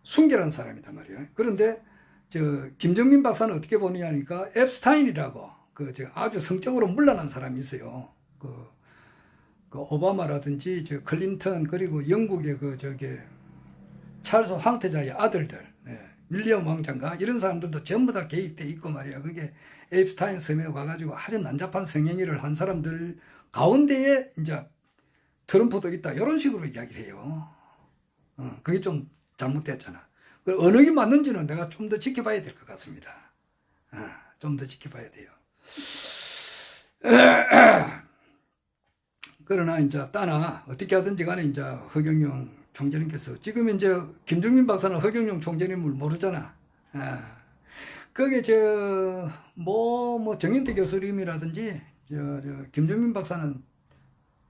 순결한 사람이단 말이에요. 그런데 김정민 박사는 어떻게 보느냐니까 앱스타인이라고 아주 성적으로 문란한 사람이 있어요. 오바마라든지 클린턴 그리고 영국의 찰스 황태자의 아들들 윌리엄 왕자인가 이런 사람들도 전부 다 개입돼 있고 말이야. 그게 앱스타인 섬에 와가지고 아주 난잡한 성행위를 한 사람들 가운데에 이제 트럼프도 있다 이런 식으로 이야기를 해요. 그게 좀 잘못됐잖아. 어느 게 맞는지는 내가 좀 더 지켜봐야 될 것 같습니다. 좀 더 지켜봐야 돼요. 그러나 이제 따나 어떻게 하든지 간에 이제 허경영 총재님께서 지금 이제 김정민 박사는 허경영 총재님을 모르잖아. 거기에 정인태 교수님이라든지 김정민 박사는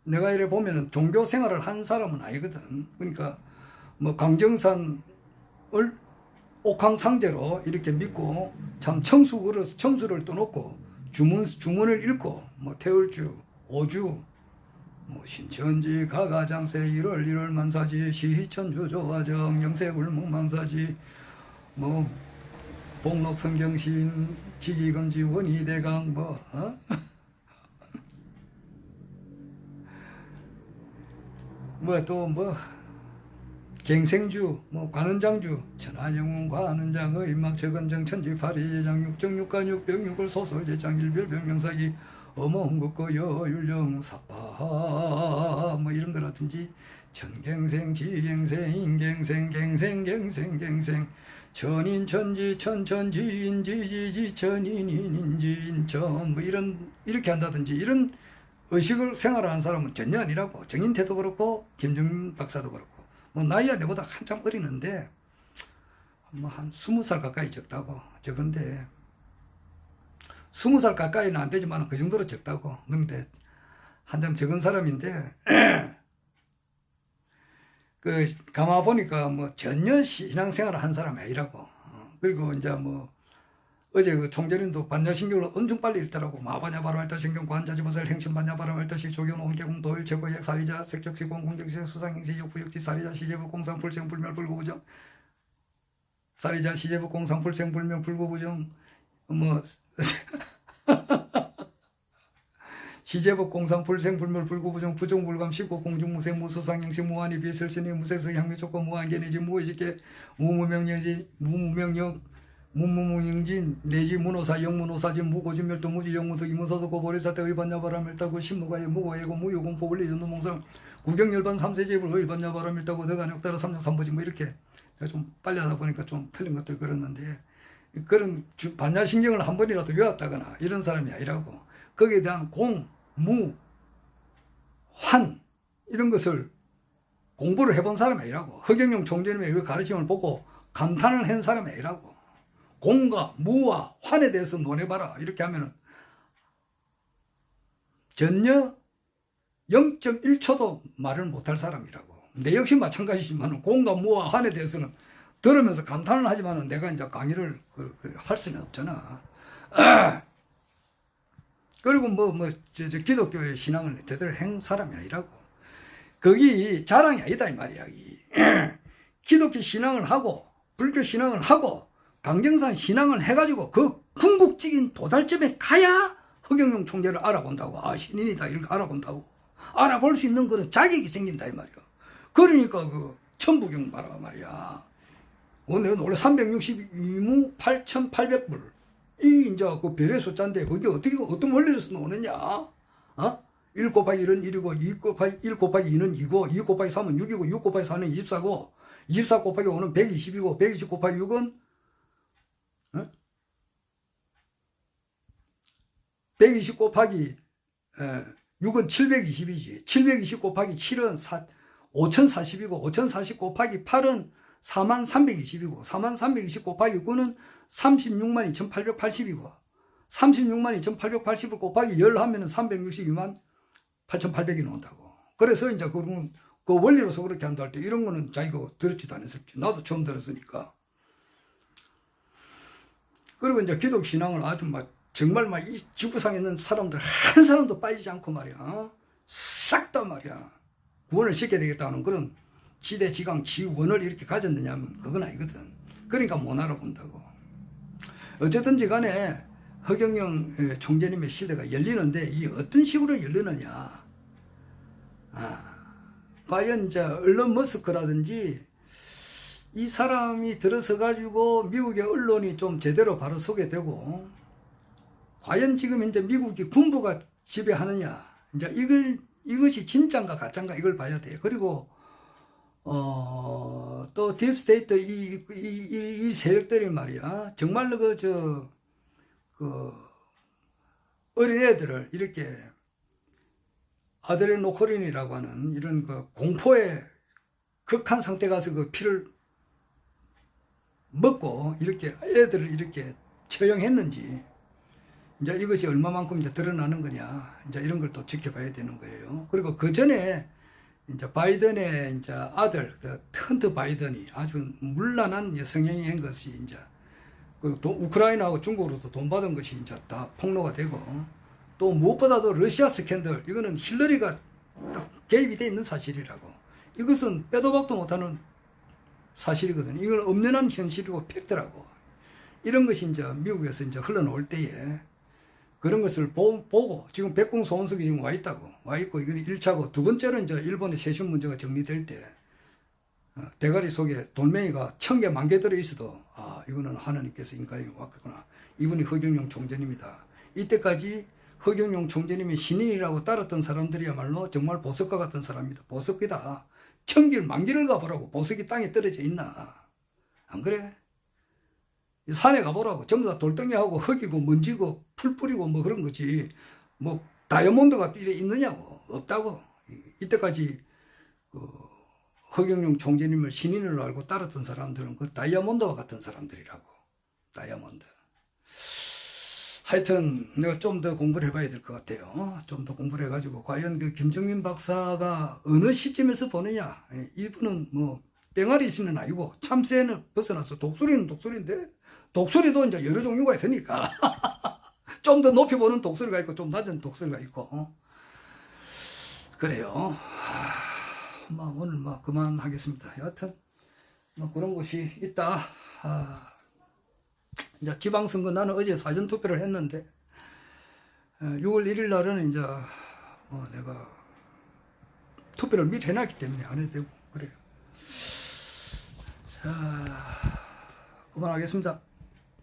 내가 이래 보면은 종교 생활을 한 사람은 아니거든. 그러니까 뭐 강정산을 옥황상제로 이렇게 믿고 참 청수를 떠놓고 주문을 읽고 뭐 태울주, 오주, 뭐 신천지 가가장세 1월 만사지 시천주 조화정 영세불목망사지 뭐 복록성경신 지기금지 원희대강 갱생주 관원장주 천하영웅 관원장의 임막적은정 천지파리제장 육정육간 육병육을 소설제장 일별병명사기 어몽국고 여율령 사파 이런 거라든지 천갱생 지갱생 인갱생 갱생 천인 천지 천천지인 지지지 천인인 인지인 천 이렇게 한다든지 이런 의식을 생활하는 사람은 전혀 아니라고. 정인태도 그렇고 김정민 박사도 그렇고 나이야 내보다 한참 어리는데 한 20살 가까이 적은데 20살 가까이는 안 되지만 그 정도로 적다고. 근데 한참 적은 사람인데 가만 보니까 전혀 신앙생활을 한 사람이 아니라고. 그리고 이제 어제 그 총재님도 반야신경을 엄청 빨리 읽더라고. 마반야바라말타신경 관자지보살 행신 반야바라말타시 조견 온개공 도일 최고액 사리자 색적시공 공정시 수상행시 욕부육지 사리자 시제부 공상 불생 불멸 불구부정 사리자 시제부 공상 불생 불멸 불구부정 뭐 시제법 공상 불생 불멸 불구부정 부정불감 십고 공중무생 무수상행시 무한히 비설신이 무세서 향미조건 무한계내지 무의식계 무무명령지 무무명령 무무무영진 내지 문호사 영문호사진 무고진멸도 무지 영무도 이문서도 고보리사태 의반야바라밀다고 신무가에 무고예고 무유공포 원리전도 몽상 구경열반 3세제불 의반야바라밀다고 더간역따라 3장 3보지 뭐 이렇게 제가 좀 빨리 하다 보니까 좀 틀린 것들 그랬는데 그런 반야신경을 한 번이라도 외웠다거나 이런 사람이 아니라고 거기에 대한 공, 무, 환 이런 것을 공부를 해본 사람이 아니라고 허경영 총재님의 그 가르침을 보고 감탄을 한 사람이 아니라고 공과 무와 환에 대해서 논해봐라 이렇게 하면은 전혀 0.1초도 말을 못할 사람이라고. 내 역시 마찬가지지만 공과 무와 환에 대해서는 들으면서 감탄을 하지만 내가 이제 강의를 할 수는 없잖아. 그리고 기독교의 신앙을 제대로 한 사람이 아니라고. 거기 자랑이 아니다 이 말이야. 기독교 신앙을 하고 불교 신앙을 하고 강정산 신앙을 해가지고 그 궁극적인 도달점에 가야 허경영 총재를 알아본다고. 아 신인이다 이렇게 알아본다고. 알아볼 수 있는 거는 자격이 생긴다 이 말이야. 그러니까 그 천부경 봐라 말이야. 오늘 원래 362무 8,800불. 이 이제 그 별의 숫자인데 거기 어떻게 어떤 원리로서 나오느냐? 1 곱하기 1은 1이고 1 곱하기 2는 2고 2 곱하기 3은 6이고 6 곱하기 4는 24고 24 곱하기 5는 120이고 120 곱하기 6은 120 곱하기 6은 720이지. 720 곱하기 7은 5040이고 5040 곱하기 8은 4320이고 4320 곱하기 9는 36만 2880이고 36만 2880을 곱하기 10 하면은 362만 8800이 나온다고. 그래서 이제 그 원리로서 그렇게 한다 할 때 이런 거는 자기가 들었지도 않았을지. 나도 처음 들었으니까. 그리고 이제 기독 신앙을 아주 정말 이 지구상에 있는 사람들 한 사람도 빠지지 않고 말이야. 싹 다 말이야. 구원을 시켜야 되겠다는 그런 지대, 지강, 지원을 이렇게 가졌느냐면 그건 아니거든. 그러니까 못 알아본다고. 어쨌든지 간에 허경영 총재님의 시대가 열리는데 이 어떤 식으로 열리느냐. 과연 이제 일론 머스크라든지 이 사람이 들어서 가지고 미국의 언론이 좀 제대로 바로 소개되고 과연 지금 이제 미국이 군부가 지배하느냐. 이제 이것이 진짜인가 가짜인가 이걸 봐야 돼. 그리고 또 딥스테이트 이 세력들이 말이야 정말로 어린애들을 이렇게 아드레노코린이라고 하는 이런 공포의 극한 상태 가서 그 피를 먹고 이렇게 애들을 이렇게 처형했는지 이제 이것이 얼마만큼 이제 드러나는 거냐 이제 이런 걸 또 지켜봐야 되는 거예요. 그리고 그 전에 이제 바이든의 이제 아들 헌트 바이든이 아주 문란한 성행위 한 것이 이제 우크라이나하고 중국으로도 돈 받은 것이 이제 다 폭로가 되고 또 무엇보다도 러시아 스캔들 이거는 힐러리가 개입이 돼 있는 사실이라고. 이것은 빼도 박도 못하는 사실이거든요. 이건 엄연한 현실이고 팩트라고. 이런 것이 이제 미국에서 이제 흘러나올 때에 그런 것을 보고 지금 백공 소원석이 지금 와 있다고. 와 있고 이건 1차고 두 번째로 이제 일본의 세션 문제가 정리될 때 대가리 속에 돌멩이가 1000개, 10,000개 들어 있어도 이거는 하나님께서 인간이 왔구나. 이분이 허경영 총재님이다. 이때까지 허경영 총재님의 신인이라고 따랐던 사람들이야말로 정말 보석과 같은 사람이다. 보석이다. 1000길, 10,000길을 가보라고. 보석이 땅에 떨어져 있나. 안 그래? 산에 가보라고. 전부 다 돌덩이하고 흙이고 먼지고 풀 뿌리고 뭐 그런 거지. 뭐 다이아몬드가 이래 있느냐고. 없다고. 이때까지 허경영 총재님을 신인으로 알고 따랐던 사람들은 그 다이아몬드와 같은 사람들이라고. 다이아몬드. 하여튼 내가 좀 더 공부를 해봐야 될 것 같아요. 좀 더 공부를 해가지고 과연 그 김정민 박사가 어느 시점에서 보느냐. 이분은 뭐 뺑아리 있으면 아니고 참새는 벗어나서 독수리는 독수리인데 독수리도 이제 여러 종류가 있으니까. 좀 더 높이 보는 독수리가 있고, 좀 낮은 독수리가 있고. 그래요. 뭐, 오늘 뭐, 그만하겠습니다. 여하튼, 뭐, 그런 것이 있다. 이제 지방선거 나는 어제 사전투표를 했는데, 6월 1일 날은 이제, 내가 투표를 미리 해놨기 때문에 안 해도 되고, 그래요. 자, 그만하겠습니다.